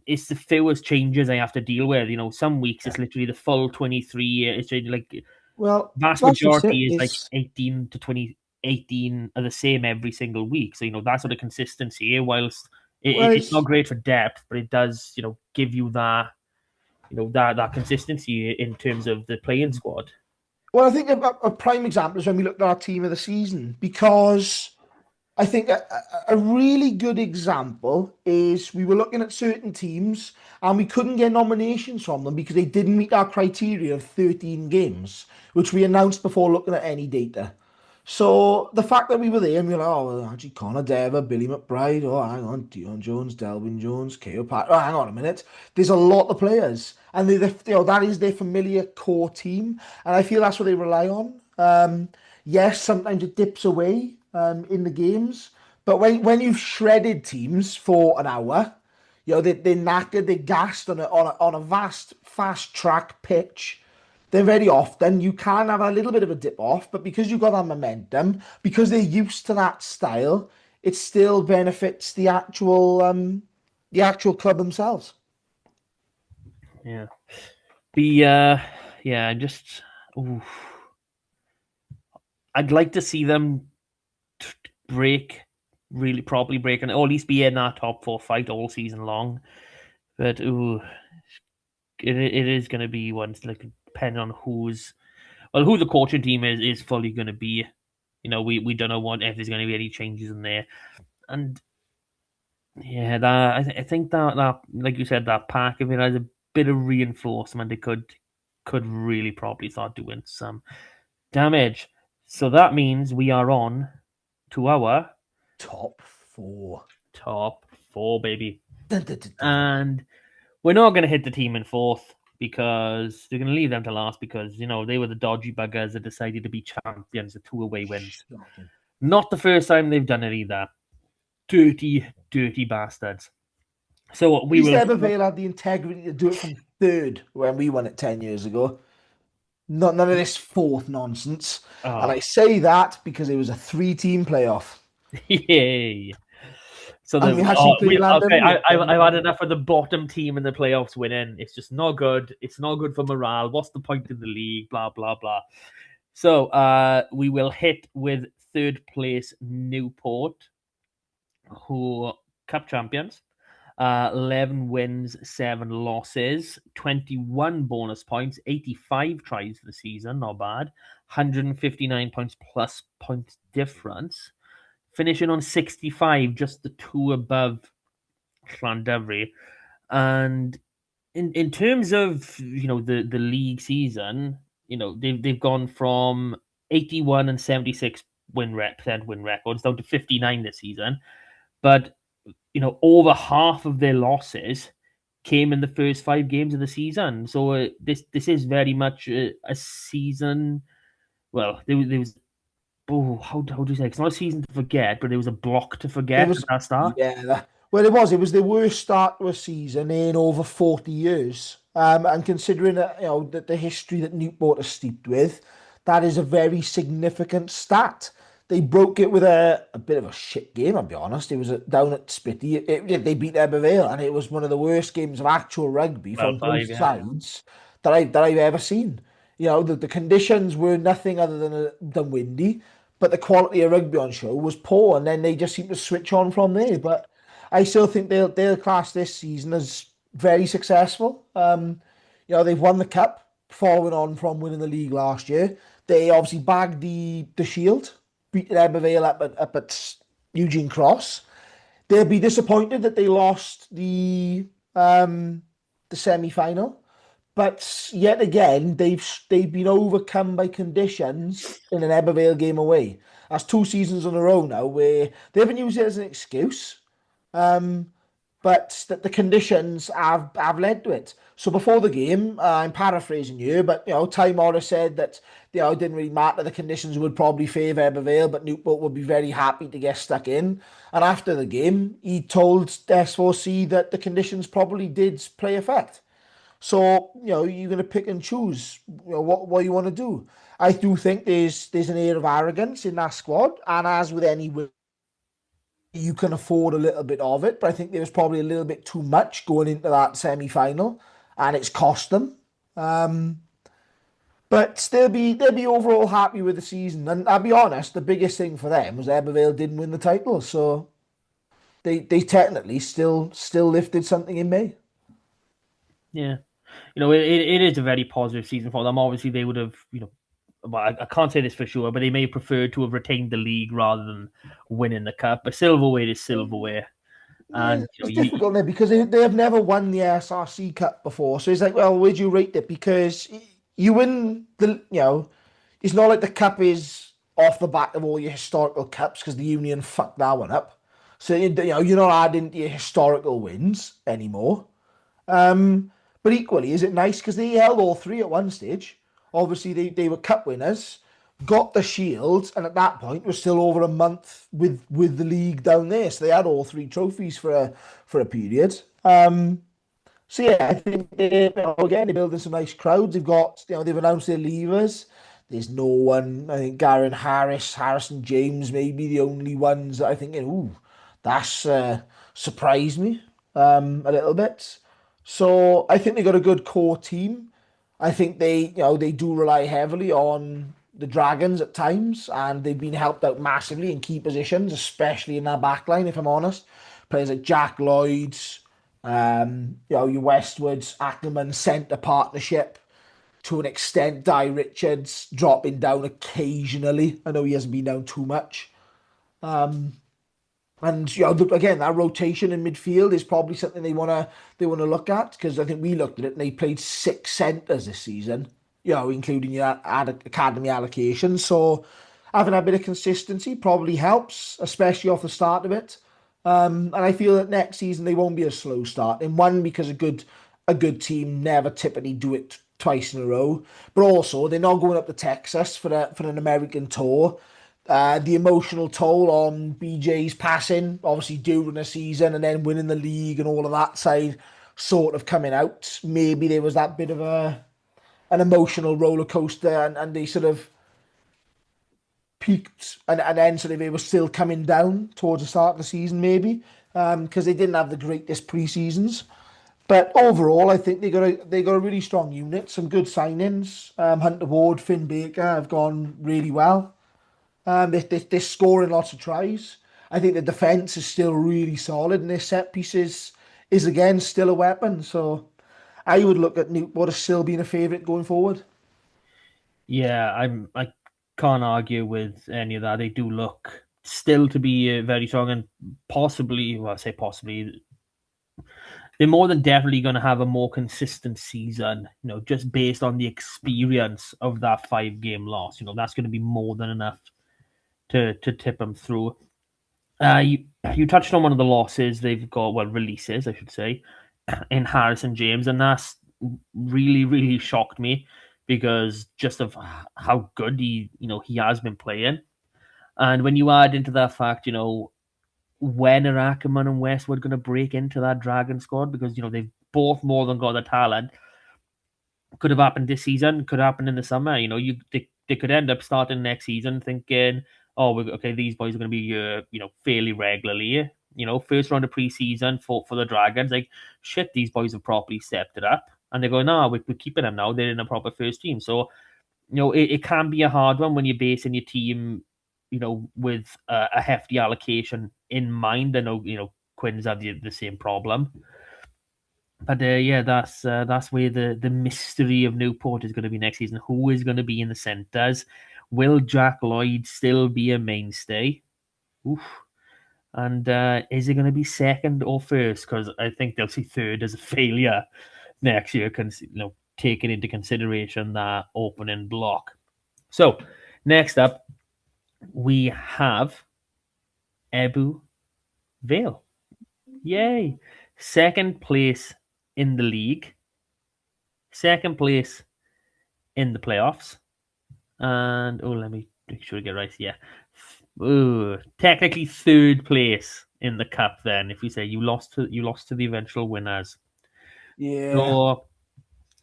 it's the fewest changes I have to deal with. Some weeks it's literally the full 23. It's really like Well, vast that's just it. majority is like It's 18 to 20, 18 are the same every single week. So that sort of consistency, whilst well, it's not great for depth, but it does give you that consistency in terms of the playing squad. well, I think a prime example is when we looked at our team of the season because I think a really good example is we were looking at certain teams and we couldn't get nominations from them because they didn't meet our criteria of 13 games, which we announced before looking at any data. So the fact that we were there and we were like, oh, well, actually Connor Dever, Billy McBride, oh, hang on, Dion Jones, Delvin Jones, Ko Pat, oh, hang on a minute. There's a lot of players and that is their familiar core team. And I feel that's what they rely on. Yes, sometimes it dips away in the games. But when you've shredded teams for an hour, they're knackered, they're gassed on a vast, fast track pitch. Then very often you can have a little bit of a dip off, but because you've got that momentum, because they're used to that style, it still benefits the actual club themselves. Yeah. Yeah, just oof. I'd like to see them break, really properly break, and at least be in that top 4 fight all season long. But it is going to be one like depending on who's Well, who the coaching team is fully going to be. We don't know if there's going to be any changes in there, and yeah, I think that like you said, that pack, if it has a bit of reinforcement, it could really probably start doing some damage. So that means we are on to our Top four. top four, baby. Dun, dun, dun, dun. And we're not going to hit the team in fourth because they're going to leave them to last because, they were the dodgy buggers that decided to be champions with 2 away wins. Shocking. Not the first time they've done it either. Dirty, dirty bastards. So we At least will. Ebervale had the integrity to do it from third when we won it 10 years ago. None of this fourth nonsense. And I say that because it was a 3-team playoff. Yay. So And we actually played London. okay, I've had enough of the bottom team in the playoffs winning. It's just not good. It's not good for morale. What's the point in the league? Blah, blah, blah. So we will hit with third place Newport, who are cup champions. 11 wins, 7 losses, 21 bonus points, 85 tries for the season, not bad. 159 points plus points difference. Finishing on 65, just the 2 above Llandovery. And in terms of the league season, they've gone from 81 and 76 win records down to 59 this season. But over half of their losses came in the first 5 games of the season. So this is very much a season. Well, there was. Oh, how do you say? It's not a season to forget, but it was a block to forget at that start. Yeah, well, it was the worst start to a season in over 40 years. And considering that, that the history that Newport is steeped with, that is a very significant stat. They broke it with a bit of a shit game, I'll be honest. It was down at Spitty. They beat Ebervale, and it was one of the worst games of actual rugby from both sides that I've ever seen. The conditions were nothing other than windy, but the quality of rugby on show was poor, and then they just seemed to switch on from there. But I still think they'll class this season as very successful. They've won the cup, following on from winning the league last year. They obviously bagged the shield, beat Ebervale up at Eugene Cross. They'll be disappointed that they lost the semi-final. But yet again, they've been overcome by conditions in an Ebervale game away. That's 2 seasons in a row now where they haven't used it as an excuse, but that the conditions have led to it. So before the game, I'm paraphrasing you, but Ty Morris said that it didn't really matter. The conditions would probably favour Ebervale, but Newport would be very happy to get stuck in. And after the game, he told S4C that the conditions probably did play effect. So, you're going to pick and choose what you want to do. I do think there's an air of arrogance in that squad. And as with any, you can afford a little bit of it. But I think there was probably a little bit too much going into that semi-final. And it's cost them. But they'll be overall happy with the season. And I'll be honest, the biggest thing for them was Ebervale didn't win the title. So they technically still lifted something in May. Yeah. It is a very positive season for them. Obviously, they would have, well, I can't say this for sure, but they may have preferred to have retained the league rather than winning the cup. But silverware is silverware. And it's difficult now because they have never won the SRC Cup before. So it's like, well, where'd you rate it? Because you win it's not like the cup is off the back of all your historical cups because the Union fucked that one up. So you're not adding to your historical wins anymore. But equally, is it nice because they held all 3 at one stage? Obviously, they were cup winners, got the shield, and at that point were still over a month with the league down there. So they had all 3 trophies for a period. So yeah, I think they're building some nice crowds. They've announced their leavers. There's no one. I think Garen Harris, Harrison James, may be the only ones that I think, that's surprised me a little bit. So I think they got a good core team. I think they do rely heavily on the Dragons at times, and they've been helped out massively in key positions, especially in their backline, if I'm honest. Players like Jack Lloyd, your Westwoods, Ackerman centre partnership. to an extent. Di Richards dropping down occasionally. I know he hasn't been down too much. And again, that rotation in midfield is probably something they wanna look at, because I think we looked at it and they played 6 centres this season, including your academy allocation. So having a bit of consistency probably helps, especially off the start of it. And I feel that next season they won't be a slow start. In one, because a good team never typically do it twice in a row, but also they're not going up to Texas for an American tour. The emotional toll on BJ's passing, obviously during the season, and then winning the league and all of that side sort of coming out. Maybe there was that bit of an emotional roller coaster, and they sort of peaked, and then sort of they were still coming down towards the start of the season, maybe because they didn't have the greatest pre-seasons. But overall, I think they got a really strong unit, some good signings. Hunter Ward, Finn Baker have gone really well. They're scoring lots of tries. I think the defence is still really solid, and their set pieces is again still a weapon. So I would look at Newport as still being a favourite going forward. Yeah, I can't argue with any of that. They do look still to be very strong, and possibly, well, I say possibly, they're more than definitely going to have a more consistent season. Just based on the experience of that 5-game loss. That's going to be more than enough to tip them through. You touched on one of the losses they've got, well, releases, I should say, in Harrison James, and that's really, really shocked me because just of how good he has been playing. And when you add into that fact, when are Ackerman and Westwood going to break into that Dragon squad? Because, they've both more than got the talent. Could have happened this season, could happen in the summer. They could end up starting next season thinking, oh, okay, these boys are going to be, fairly regularly. First round of preseason for the Dragons. Like, shit, these boys have properly stepped it up. And they're going, no, we're keeping them now. They're in a proper first team. So, it can be a hard one when you're basing your team, with a hefty allocation in mind. I know, Quinn's had the same problem. But yeah, that's where the mystery of Newport is going to be next season. Who is going to be in the centres? Will Jack Lloyd still be a mainstay? Oof. And is it going to be second or first? Because I think they'll see third as a failure next year, taking into consideration that opening block. So, next up, we have Ebbw Vale. Yay! Second place in the league. Second place in the playoffs. And, let me make sure I get right. Yeah. Technically third place in the cup then, if we say you lost to the eventual winners. Yeah. So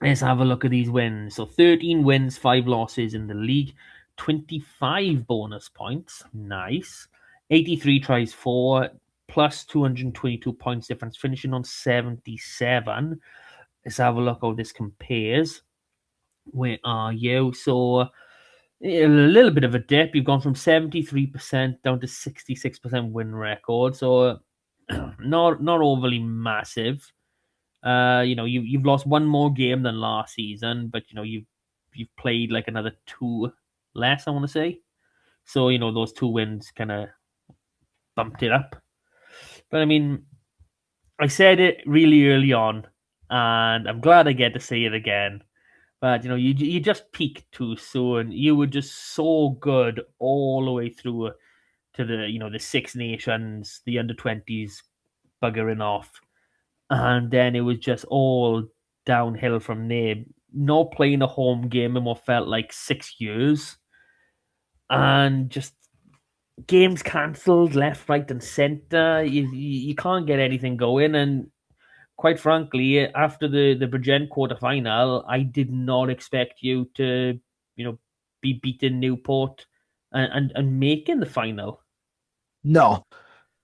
let's have a look at these wins. So 13 wins, 5 losses in the league, 25 bonus points. Nice. 83 tries for, plus 222 points difference, finishing on 77. Let's have a look how this compares. Where are you? So a little bit of a dip. You've gone from 73% down to 66% win record. So not overly massive. You've lost one more game than last season, but you've played like another 2 less, I want to say. So those 2 wins kind of bumped it up. But I mean, I said it really early on, and I'm glad I get to say it again. But you just peaked too soon. You were just so good all the way through to the Six Nations, the under-20s buggering off, and then it was just all downhill from there. Not playing a home game in what felt like 6 years, and just games cancelled left, right, and centre. You can't get anything going, and quite frankly, after the Bridgend quarterfinal, I did not expect you to, be beating Newport and making the final. No,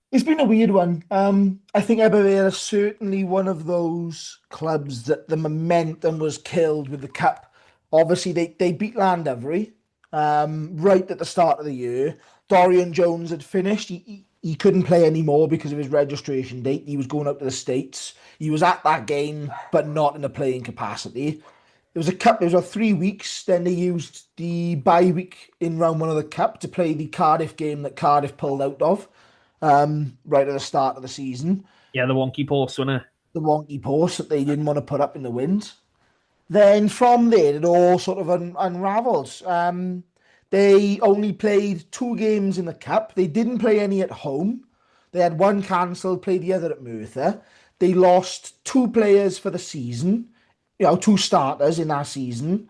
it's been a weird one. I think Aberdeen are certainly one of those clubs that the momentum was killed with the cup. Obviously, they beat Llandovery right at the start of the year. Dorian Jones had finished. He couldn't play anymore because of his registration date. He was going up to the States. He was at that game, but not in a playing capacity. It was a cup. It was about 3 weeks. Then they used the bye week in round one of the cup to play the Cardiff game that Cardiff pulled out of, right at the start of the season. Yeah, the wonky post, wasn't it? The wonky post that they didn't want to put up in the wind. Then from there, it all sort of unravels. They only played 2 games in the cup. They didn't play any at home. They had one cancelled, played the other at Merthyr. They lost 2 players for the season, 2 starters in that season,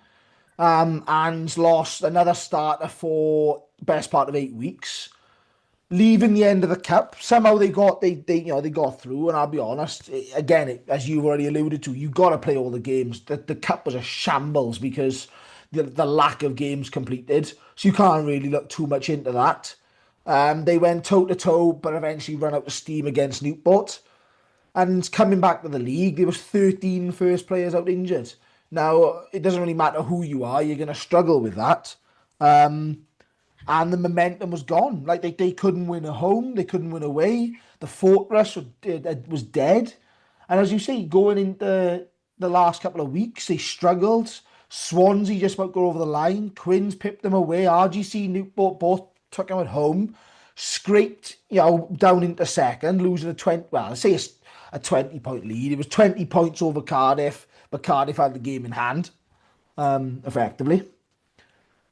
and lost another starter for best part of 8 weeks. Leaving the end of the cup, somehow they got through. And I'll be honest, again, as you've already alluded to, you got to play all the games. The cup was a shambles because the lack of games completed, so you can't really look too much into that. They went toe to toe, but eventually ran out of steam against Newport. And coming back to the league, there was 13 first players out injured. Now, it doesn't really matter who you are, you're going to struggle with that. And the momentum was gone. Like they couldn't win at home, they couldn't win away. The fortress was dead. And as you say, going into the last couple of weeks, they struggled. Swansea just about got over the line. Quins pipped them away. RGC, Newport both took them at home. Scraped, down into second, losing a 20. Well, I say a 20-point lead. It was 20 points over Cardiff, but Cardiff had the game in hand, effectively.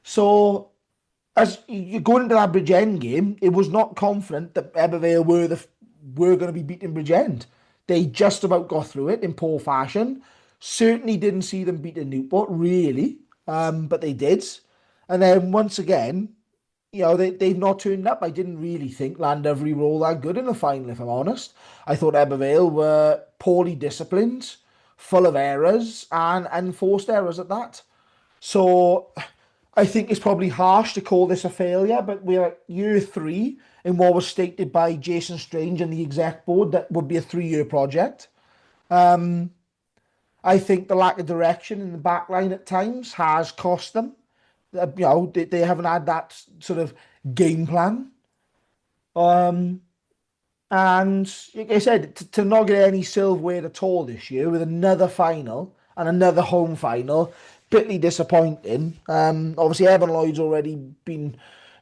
So, as you're going into that Bridgend game, it was not confident that Ebervale were going to be beating Bridgend. They just about got through it in poor fashion. Certainly didn't see them beating Newport, really, but they did. And then once again, they've not turned up. I didn't really think Llandovery were all that good in the final, if I'm honest. I thought Ebervale were poorly disciplined, full of errors, and enforced errors at that. So I think it's probably harsh to call this a failure, but we're at year 3 in what was stated by Jason Strange and the exec board that would be a 3-year project. I think the lack of direction in the back line at times has cost them. They haven't had that sort of game plan. And like I said, to not get any silverware at all this year with another final and another home final, bitterly disappointing. Obviously, Evan Lloyd's already been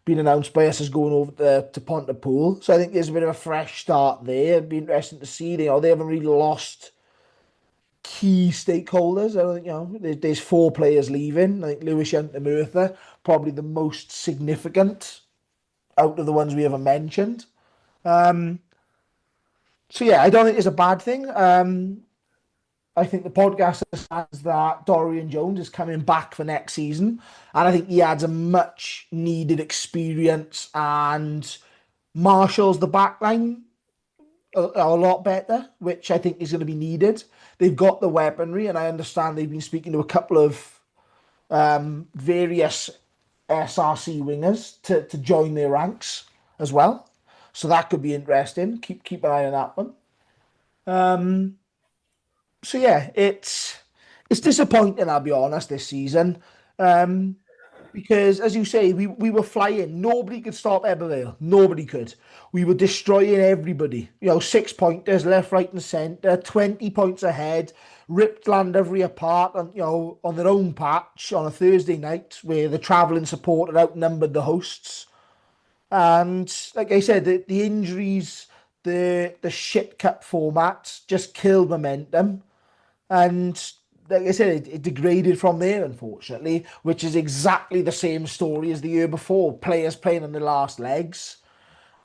announced by us as going over to Pontypool, so I think there's a bit of a fresh start there. It'd be interesting to see. They haven't really lost key stakeholders. I don't think there's 4 players leaving. I think Lewis Young to Merthyr, probably the most significant out of the ones we ever mentioned. So yeah, I don't think it's a bad thing. I think the podcast understands that Dorian Jones is coming back for next season, and I think he adds a much needed experience and marshals the back line a lot better, which I think is going to be needed. They've got the weaponry, and I understand they've been speaking to a couple of various SRC wingers to join their ranks as well. So that could be interesting. Keep an eye on that one. So yeah, it's disappointing, I'll be honest, this season. Because as you say, we were flying. Nobody could stop Ebervale. Nobody could. We were destroying everybody. 6-pointers left, right, and centre. 20 points ahead. Ripped Llandovery apart on their own patch on a Thursday night where the travelling support had outnumbered the hosts. And like I said, the injuries, the shit cup format just killed momentum. And like I said, it degraded from there, unfortunately, which is exactly the same story as the year before. Players playing on the last legs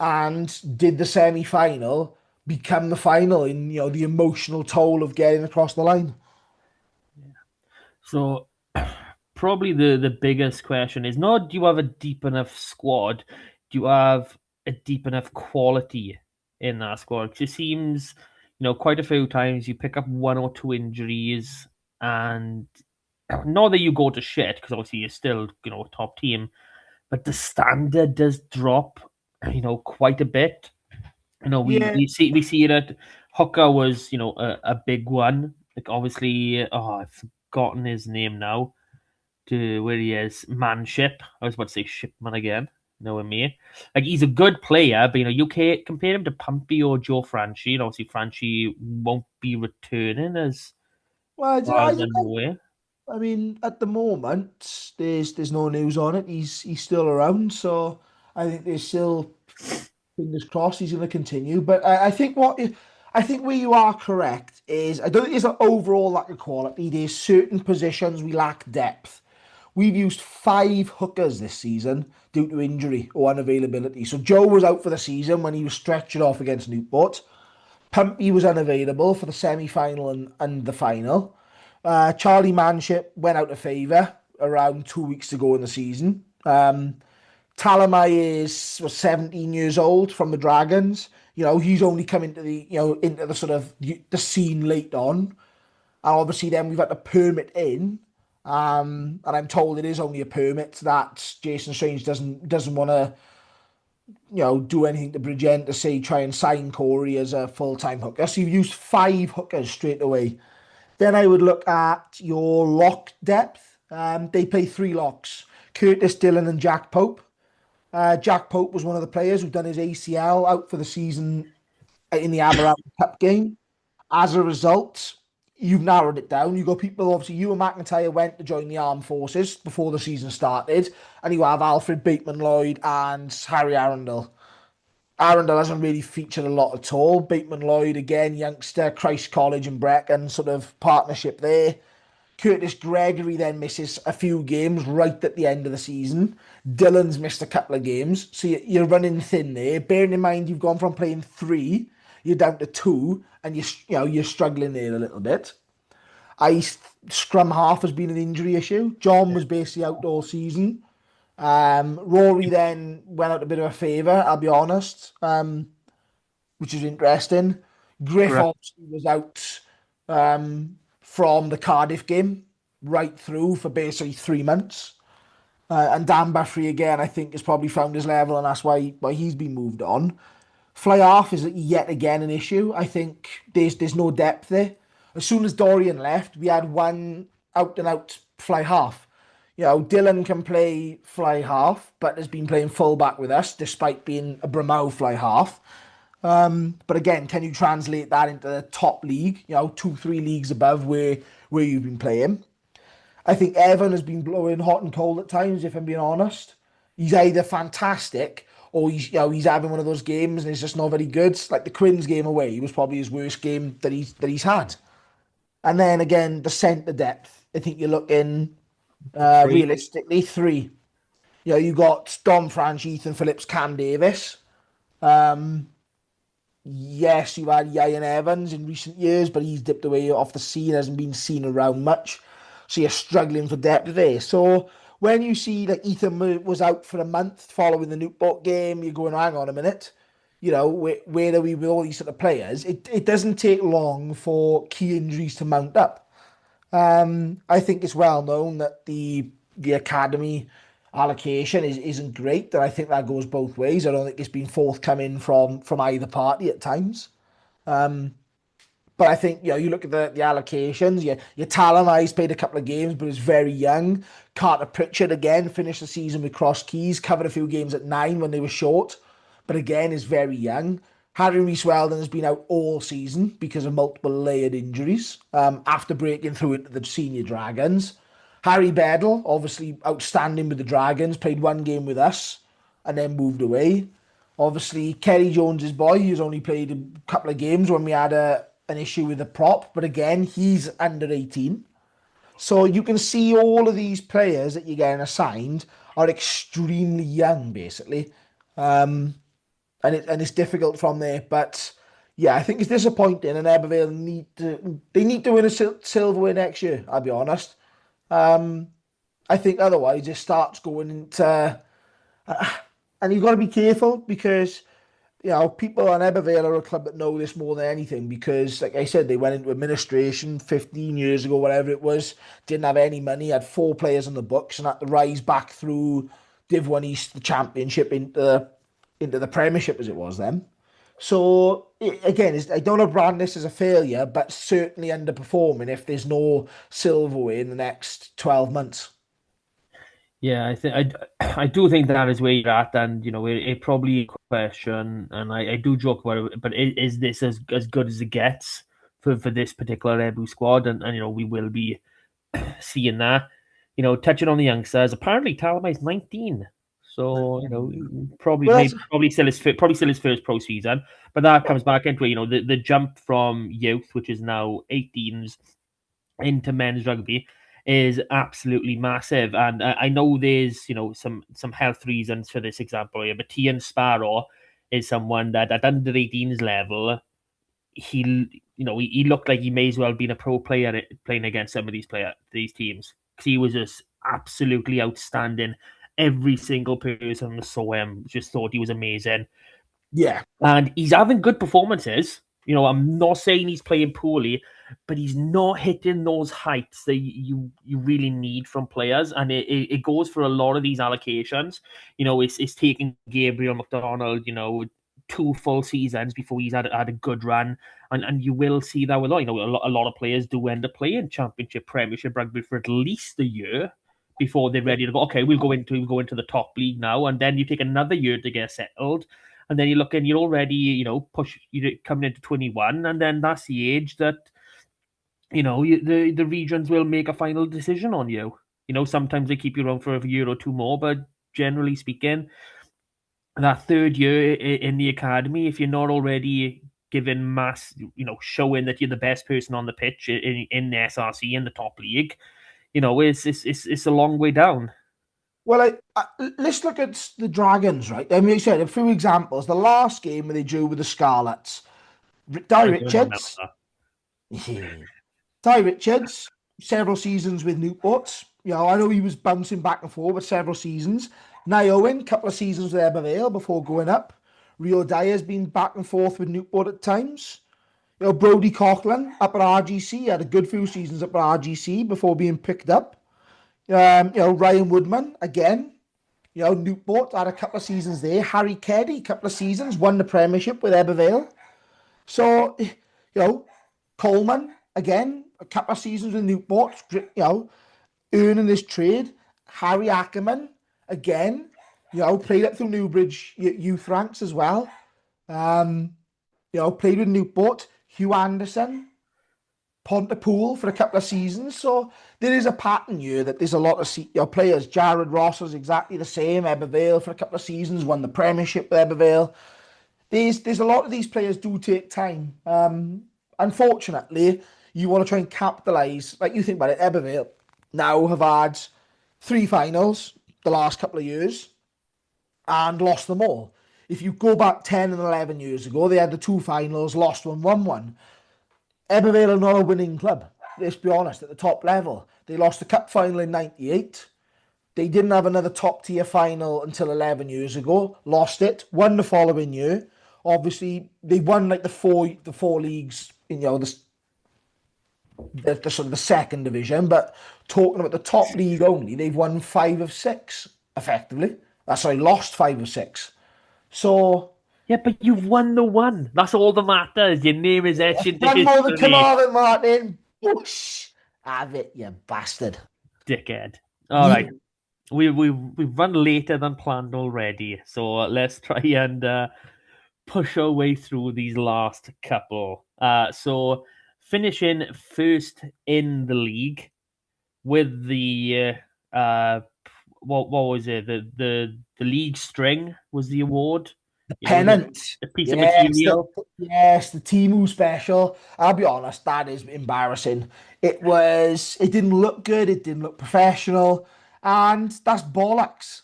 and did the semi-final become the final in, the emotional toll of getting across the line. So probably the biggest question is not, do you have a deep enough squad? Do you have a deep enough quality in that squad? Because it seems, quite a few times you pick up 1 or 2 injuries, and not that you go to shit, because obviously you're still, a top team, but the standard does drop, quite a bit. Yeah. We see that Hooker was, a big one. Like obviously, I've forgotten his name now. To where he is, Manship. I was about to say Shipman again. Knowing me, like he's a good player, but you can't compare him to Pumpy or Joe Franchi. Obviously, Franchi won't be returning as Well, far I as don't I'm know. aware. I mean, at the moment, there's no news on it. He's still around, so I think there's still fingers crossed he's going to continue. But I think where you are correct is I don't think there's an overall lack of quality. There's certain positions we lack depth. We've used 5 hookers this season due to injury or unavailability. So Joe was out for the season when he was stretched off against Newport. Pumpy was unavailable for the semi-final and the final. Charlie Manship went out of favour around 2 weeks ago in the season. Talamai was 17 years old from the Dragons. He's only come into the sort of the scene late on, and obviously then we've had to permit in. And I'm told it is only a permit that Jason Strange doesn't want to do anything to Bridgend to say try and sign Corey as a full-time hooker. So you've used 5 hookers straight away. Then I would look at your lock depth. They play 3 locks: Curtis Dillon and Jack Pope. Jack Pope was one of the players who've done his ACL out for the season in the Aberrant Cup game. As a result, you've narrowed it down. You've got people, obviously, Ewan McIntyre went to join the armed forces before the season started, and you have Alfred Bateman-Lloyd and Harry Arundel. Arundel hasn't really featured a lot at all. Bateman-Lloyd, again, youngster, Christ College and Brecon sort of partnership there. Curtis Gregory then misses a few games right at the end of the season. Dylan's missed a couple of games. So you're running thin there. Bearing in mind you've gone from playing 3, you're down to 2, and you're struggling there a little bit. Scrum half has been an injury issue. John was basically out all season. Rory then went out a bit of a favour, I'll be honest, which is interesting. Griff Correct. obviously was out from the Cardiff game right through for basically 3 months. And Dan Buffrey again, I think, has probably found his level, and that's why he's been moved on. Fly half is yet again an issue. I think there's no depth there. As soon as Dorian left, we had one out and out fly half. Dylan can play fly half, but has been playing fullback with us despite being a Bramau fly half. But again, can you translate that into the top league? 2, 3 leagues above where you've been playing. I think Evan has been blowing hot and cold at times, if I'm being honest. He's either fantastic or he's having one of those games and it's just not very good. Like the Quins game away was probably his worst game that he's had. And then again, the centre depth. I think you're looking 3. realistically 3. You got Dom Franch, Ethan Phillips, Cam Davis. Yes, you had Ian Evans in recent years, but he's dipped away off the scene, hasn't been seen around much. So you're struggling for depth there. So when you see like Ethan was out for a month following the Newport game, you're going, hang on a minute. Where are we with all these sort of players? It doesn't take long for key injuries to mount up. I think it's well known that the academy allocation isn't great, and I think that goes both ways. I don't think it's been forthcoming from either party at times. But I think, you look at the allocations, your Talamai's played a couple of games, but is very young. Carter Pritchard, again, finished the season with cross keys, covered a few games at 9 when they were short, but again, is very young. Harry Rees-Weldon has been out all season because of multiple layered injuries after breaking through into the senior Dragons. Harry Beddle, obviously outstanding with the Dragons, played 1 game with us and then moved away. Obviously, Kerry Jones's boy, who's only played a couple of games when we had an issue with the prop, but again, he's under 18. So you can see all of these players that you're getting assigned are extremely young, basically. And it's difficult from there. But yeah, I think it's disappointing, and Ebervale need to win a silverware next year, I'll be honest. I think otherwise it starts going into and you've got to be careful because people on Ebervale are a club that know this more than anything because, like I said, they went into administration 15 years ago, whatever it was, didn't have any money, had 4 players on the books and had to rise back through Div 1 East, the Championship, into the Premiership as it was then. So, again, I don't know brand this as a failure, but certainly underperforming if there's no silverware in the next 12 months. Yeah, I do think that is where you're at, and it probably a question, and I do joke about it, but is this as good as it gets for this particular Ebu squad? And we will be seeing that, touching on the youngsters. Apparently, Talamai's 19, so Well, probably still his first pro season. But that comes back into the jump from youth, which is now 18s, into men's rugby is absolutely massive. And I know there's some health reasons for this example here, but Tian Sparrow is someone that at under 18s level, he looked like he may as well been a pro player playing against some of these teams, because he was just absolutely outstanding. Every single person that saw him just thought he was amazing, yeah. and he's having good performances. I'm not saying he's playing poorly, but he's not hitting those heights that you really need from players, and it goes for a lot of these allocations. It's taking Gabriel McDonald, 2 full seasons before he's had a good run, and you will see that with a lot of players do end up playing Championship, Premiership rugby for at least a year before they're ready to go. Okay, we'll go into the top league now, and then you take another year to get settled. And then you're already, you're coming into 21, and then that's the age that, the regions will make a final decision on you. Sometimes they keep you around for a year or two more, but generally speaking, that third year in the academy, if you're not already given mass, showing that you're the best person on the pitch in the SRC, in the top league, it's a long way down. Well, let's look at the Dragons, right? I mean, you said a few examples. The last game where they drew with the Scarlets, Di I don't remember Richards, that. Di Richards, several seasons with Newport. I know he was bouncing back and forth with several seasons. Nye Owen, couple of seasons with Ebervale before going up. Rio Dyer's been back and forth with Newport at times. Brody Coughlin up at RGC, had a good few seasons up at RGC before being picked up. Ryan Woodman, again, Newport had a couple of seasons there. Harry Keddy, couple of seasons, won the Premiership with Ebervale. So, Coleman, again, a couple of seasons with Newport, earning his trade. Harry Ackerman, again, played up through Newbridge youth ranks as well. Played with Newport. Hugh Anderson, Pontypool for a couple of seasons. So there is a pattern here that there's a lot of players. Jared Ross was exactly the same. Ebervale for a couple of seasons, won the Premiership with Ebervale. There's a lot of these players do take time. Unfortunately, you want to try and capitalise. Like you think about it, Ebervale now have had 3 finals the last couple of years and lost them all. If you go back 10 and 11 years ago, they had the 2 finals, lost one, won one. Ebervale are not a winning club, let's be honest, at the top level. They lost the cup final in 98. They didn't have another top tier final until 11 years ago. Lost it, won the following year. Obviously, they won like the four leagues in the sort of the second division. But talking about the top league only, they've won 5 of 6 effectively. Lost 5 of 6. So Yeah, but you've won the one. That's all that matters. Your name is etched into one more than history. Carnarvon, Martin. Whoosh. Have it, you bastard. Dickhead. All right. We've run later than planned already, so let's try and push our way through these last couple. So finishing first in the league with the what was it? The league string was the award. Pennant. A piece of material. Yes, the Timu special. I'll be honest, that is embarrassing. It didn't look good, it didn't look professional, and that's bollocks.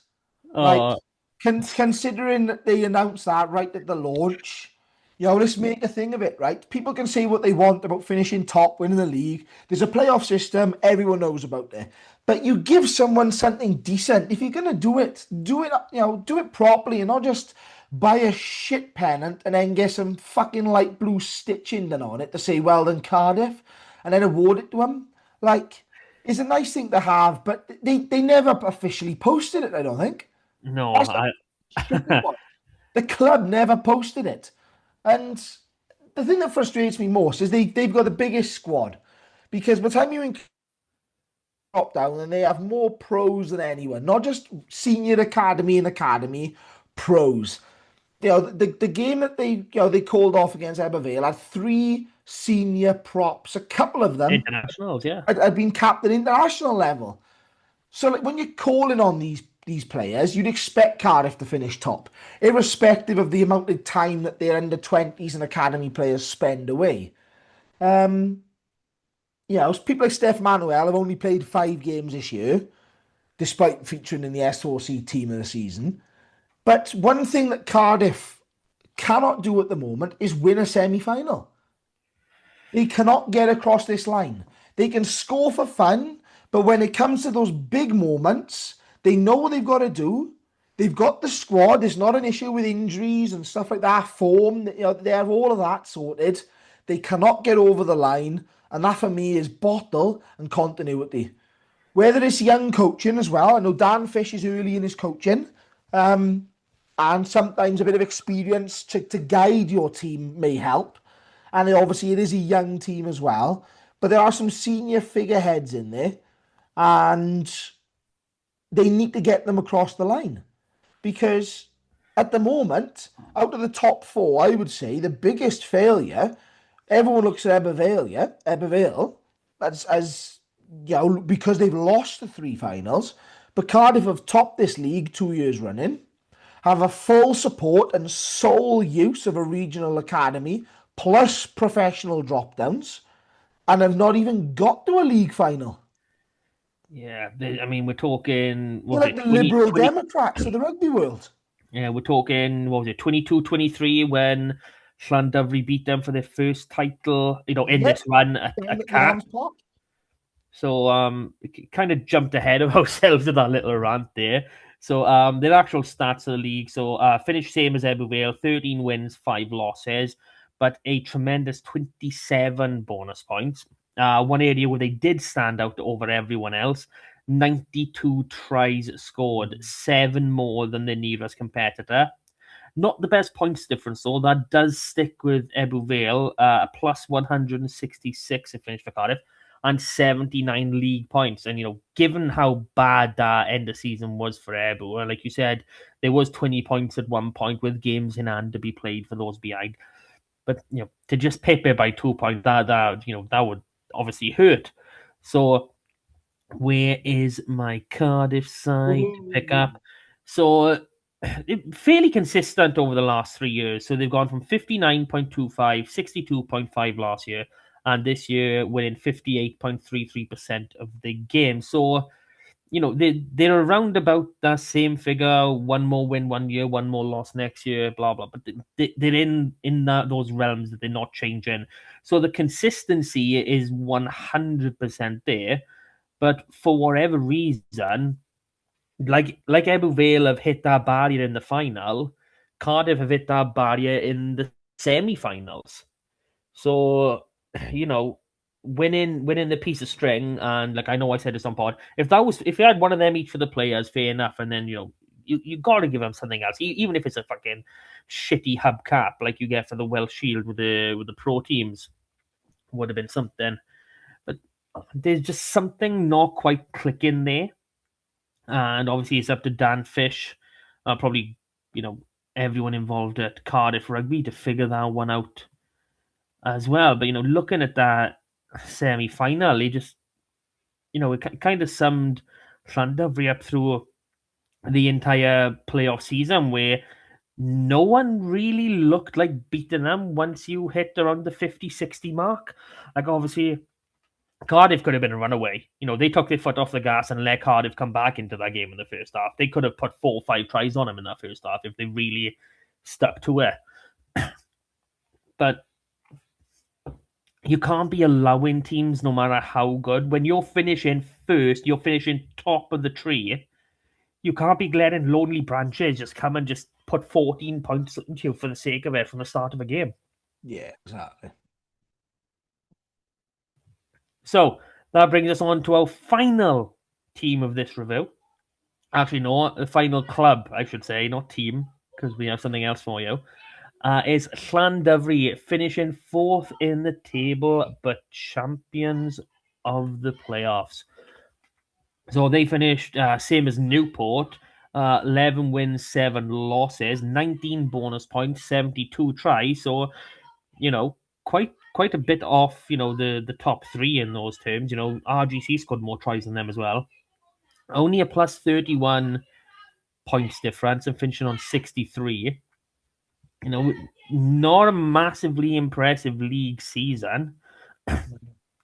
Like, considering that they announced that right at the launch, let's make a thing of it, right? People can say what they want about finishing top, winning the league. There's a playoff system, everyone knows about it. But you give someone something decent. If you're gonna do it, do it properly, and not just buy a shit pennant and then get some fucking light blue stitching done on it to say well done Cardiff, and then award it to them. Like, it's a nice thing to have, but they never officially posted it, I don't think. No, the club never posted it. And the thing that frustrates me most is they've got the biggest squad, because by the time you drop down, and they have more pros than anyone, not just senior academy pros. The game that they called off against Ebervale had 3 senior props, a couple of them Internationals, yeah. had been capped at international level. So like, when you're calling on these players, you'd expect Cardiff to finish top, irrespective of the amount of time that their under-20s and academy players spend away. People like Steph Manuel have only played 5 games this year, despite featuring in the SRC team of the season. But one thing that Cardiff cannot do at the moment is win a semi-final. They cannot get across this line. They can score for fun, but when it comes to those big moments, they know what they've got to do. They've got the squad. There's not an issue with injuries and stuff like that. Form, they have all of that sorted. They cannot get over the line, and that for me is bottle and continuity. Whether it's young coaching as well, I know Dan Fish is early in his coaching, and sometimes a bit of experience to guide your team may help. And obviously it is a young team as well, but there are some senior figureheads in there, and they need to get them across the line. Because at the moment, out of the top 4, I would say the biggest failure, everyone looks at Ebervale as because they've lost the 3 finals, but Cardiff have topped this league 2 years running, have a full support and sole use of a regional academy plus professional drop-downs, and have not even got to a league final. Yeah, we're talking... They're like the Liberal Democrats of the rugby world. Yeah, we're talking, 22-23 when Llandudno beat them for their first title, in this run at CAP. So kind of jumped ahead of ourselves in that little rant there. So their actual stats of the league. So finished same as Ebervale, 13 wins, 5 losses, but a tremendous 27 bonus points. One area where they did stand out over everyone else, 92 tries scored, 7 more than their nearest competitor. Not the best points difference, though. That does stick with Ebervale, plus 166 it finished for Cardiff, and 79 league points. And, given how bad that end of season was for Ebervale, like you said, there was 20 points at one point with games in hand to be played for those behind. But, to just pip it by 2 points, that would obviously hurt. So where is my Cardiff side to pick up? So fairly consistent over the last 3 years. So they've gone from 59.25, 62.5 last year, and this year winning 58.33% of the game. So, they're around about that same figure. One more win one year, one more loss next year, blah, blah. But they're in those realms that they're not changing. So the consistency is 100% there. But for whatever reason, like Ebervale have hit that barrier in the final, Cardiff have hit that barrier in the semi-finals. So, winning the piece of string, and like I know I said this on pod, if you had one of them each for the players, fair enough, and then you got to give them something else, even if it's a fucking shitty hubcap like you get for the Welsh Shield with the pro teams, would have been something. But there's just something not quite clicking there. And obviously it's up to Dan Fish, probably, everyone involved at Cardiff Rugby to figure that one out as well. But, looking at that semi-final, it kind of summed Llandudno up through the entire playoff season, where no one really looked like beating them once you hit around the 50-60 mark. Like, obviously, Cardiff could have been a runaway. They took their foot off the gas and let Cardiff come back into that game in the first half. They could have put 4 or 5 tries on them in that first half if they really stuck to it. But you can't be allowing teams, no matter how good, when you're finishing first, you're finishing top of the tree. You can't be letting lonely branches just come and just put 14 points into you for the sake of it from the start of a game. Yeah, exactly. So that brings us on to our final team of this review. Actually, no, the final club, I should say, not team, because we have something else for you. Is Llandudno, finishing 4th in the table, but champions of the playoffs. So they finished same as Newport, 11 wins, 7 losses, 19 bonus points, 72 tries. So, quite quite a bit off, the top three in those terms. RGC scored more tries than them as well. Only a plus 31 points difference and finishing on 63. Not a massively impressive league season,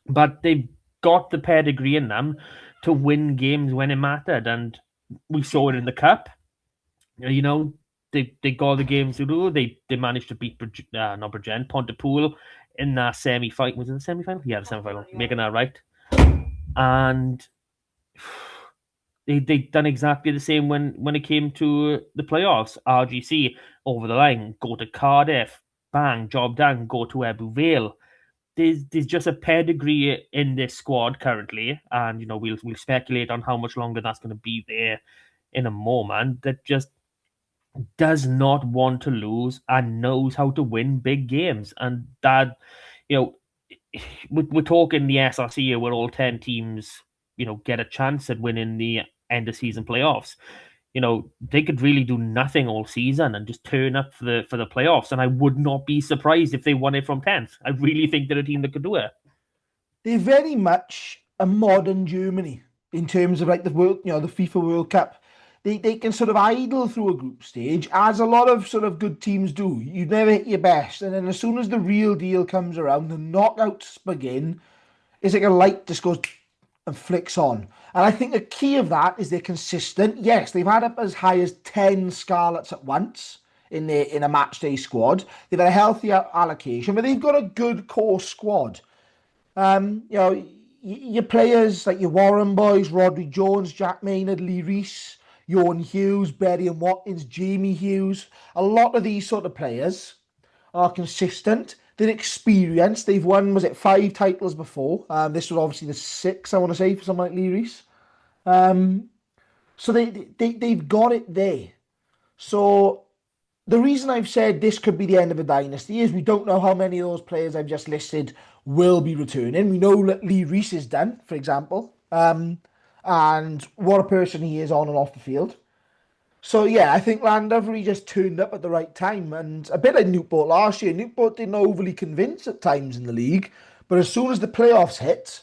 but they've got the pedigree in them to win games when it mattered, and we saw it in the cup. They got the games to do. They managed to beat not Bridgend, Pontypool in that semi-final. Was it the semi-final? Yeah, the semi-final. Making that right. And they done exactly the same when it came to the playoffs. RGC over the line, go to Cardiff, bang, job done, go to Ebbw Vale. There's just a pedigree in this squad currently, and we'll speculate on how much longer that's going to be there in a moment. That just does not want to lose and knows how to win big games, and that we're talking the SRC here, where all 10 teams get a chance at winning the end of season playoffs. They could really do nothing all season and just turn up for the playoffs, and I would not be surprised if they won it from 10th. I really think they're a team that could do it. They're very much a modern Germany in terms of like the world, the FIFA World Cup. They can sort of idle through a group stage, as a lot of sort of good teams do. You never hit your best, and then as soon as the real deal comes around, the knockouts begin. It's like a light just goes and flicks on. And I think the key of that is they're consistent. Yes, they've had up as high as 10 Scarlets at once in a match day squad. They've had a healthy allocation, but they've got a good core squad. Your players like your Warren boys, Rodri Jones, Jack Maynard, Lee Rees, Ewan Hughes, Berry and Watkins, Jamie Hughes. A lot of these sort of players are consistent. They're experienced. They've won, 5 titles before? This was obviously the 6th, I want to say, for someone like Lee Rees. So they've got it there. So the reason I've said this could be the end of a dynasty is we don't know how many of those players I've just listed will be returning. We know that Lee Rees is done, for example, and what a person he is on and off the field. So yeah, I think Landovery just turned up at the right time, and a bit like Newport last year. Newport didn't overly convince at times in the league, but as soon as the playoffs hit,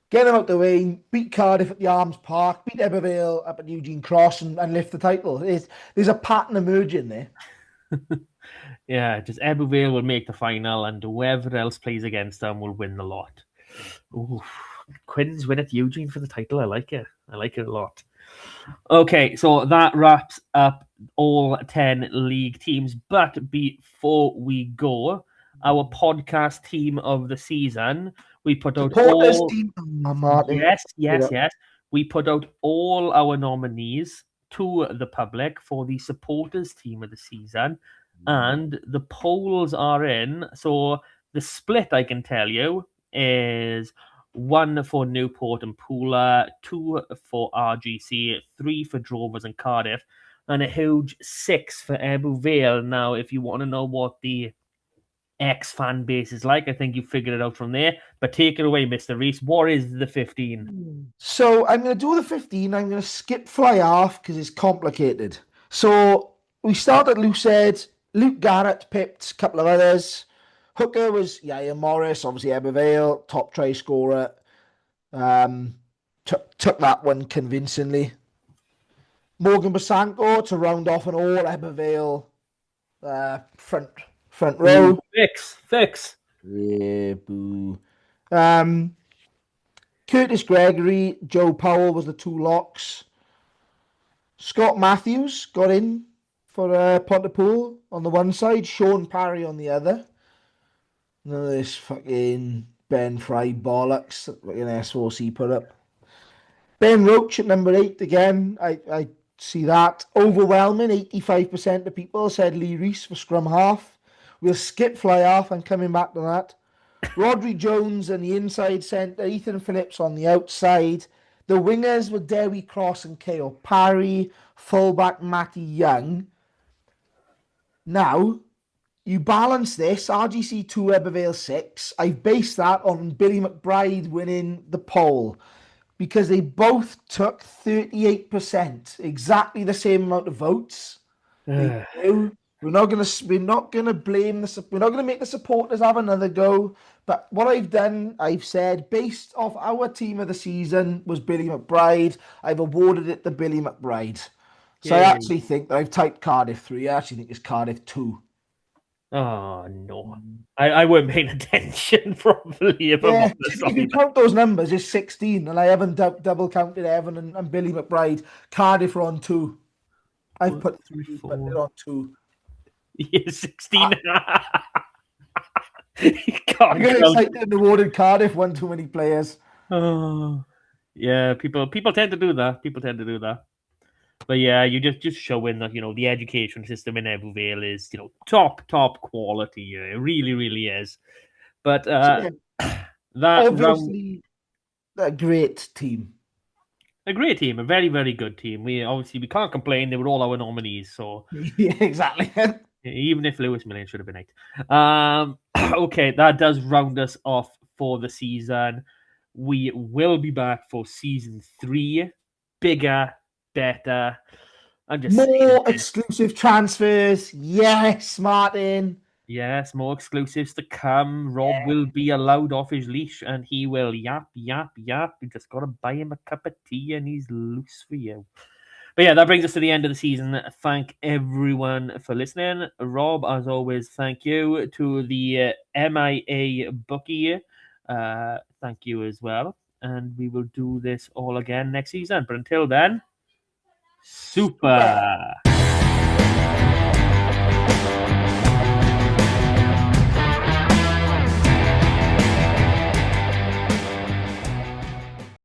get them out the way, beat Cardiff at the Arms Park, beat Ebbw Vale up at Eugene Cross, and lift the title. There's a pattern emerging there. Yeah, just Ebbw Vale will make the final, and whoever else plays against them will win the lot. Ooh, Quinn's win at Eugene for the title. I like it. I like it a lot. Okay, so that wraps up all 10 league teams. But before we go, our podcast team of the season, we put out Supporters all... team. Martin. Yes. We put out all our nominees to the public for the supporters team of the season. And the polls are in. So the split, I can tell you, is 1 for Newport and Pooler, 2 for RGC, 3 for Drovers and Cardiff, and a huge 6 for Ebbw Vale. Now, if you want to know what the ex-fan base is like, I think you figured it out from there. But take it away, Mr. Rees. What is the 15? So I'm going to do the 15. I'm going to skip fly half because it's complicated. So we start at Lucid. Luke Garrett pipped a couple of others. Hooker was Yair Morris, obviously Ebbw Vale, top try scorer. Took that one convincingly. Morgan Basanko to round off an all Ebbw Vale front row. Fix. Yeah, boo. Curtis Gregory, Joe Powell was the 2 locks. Scott Matthews got in for Pontypool on the one side, Sean Parry on the other. None of this fucking Ben Fry bollocks that fucking SRC put up. Ben Roach at number 8 again. I see that. Overwhelming, 85% of people said Lee Rees for scrum half. We'll skip fly half. I'm coming back to that. Rodri Jones on the inside centre, Ethan Phillips on the outside. The wingers were Dewi Cross and K.O. Parry, fullback Matty Young. Now, you balance this, RGC 2, Ebbw Vale 6. I've based that on Billy McBride winning the poll because they both took 38%, exactly the same amount of votes. They do. We're not gonna blame we're not gonna make the supporters have another go. But what I've done, I've said, based off our team of the season was Billy McBride. I've awarded it to Billy McBride. So I Yay. actually think that I've typed Cardiff 3. I actually think it's Cardiff 2. Oh no, I weren't paying attention properly. If I'm Yeah, honest, if you count those numbers, it's 16, and I haven't double counted Evan and Billy McBride. Cardiff are on 2. I've put 3, but they're on 2. yeah, 16. You I can't got count. excited and awarded Cardiff one too many players. Oh, yeah. People tend to do that. People tend to do that. But yeah, you just showing that the education system in Evervale is top quality. Yeah, it really really is. But So, yeah, that round, obviously, a great team. a great team, a very very good team. We can't complain. They were all our nominees, so Yeah, exactly. even if Lewis Million should have been 8. Okay, that does round us off for the season. We will be back for season 3, bigger, better. I'm just saying More this. exclusive transfers. Yes, Martin. Yes, more exclusives to come. Rob will be allowed off his leash and he will yap. You just got to buy him a cup of tea and he's loose for you. But yeah, that brings us to the end of the season. Thank everyone for listening. Rob, as always, thank you. To the MIA bookie, thank you as well. And we will do this all again next season. But until then, super.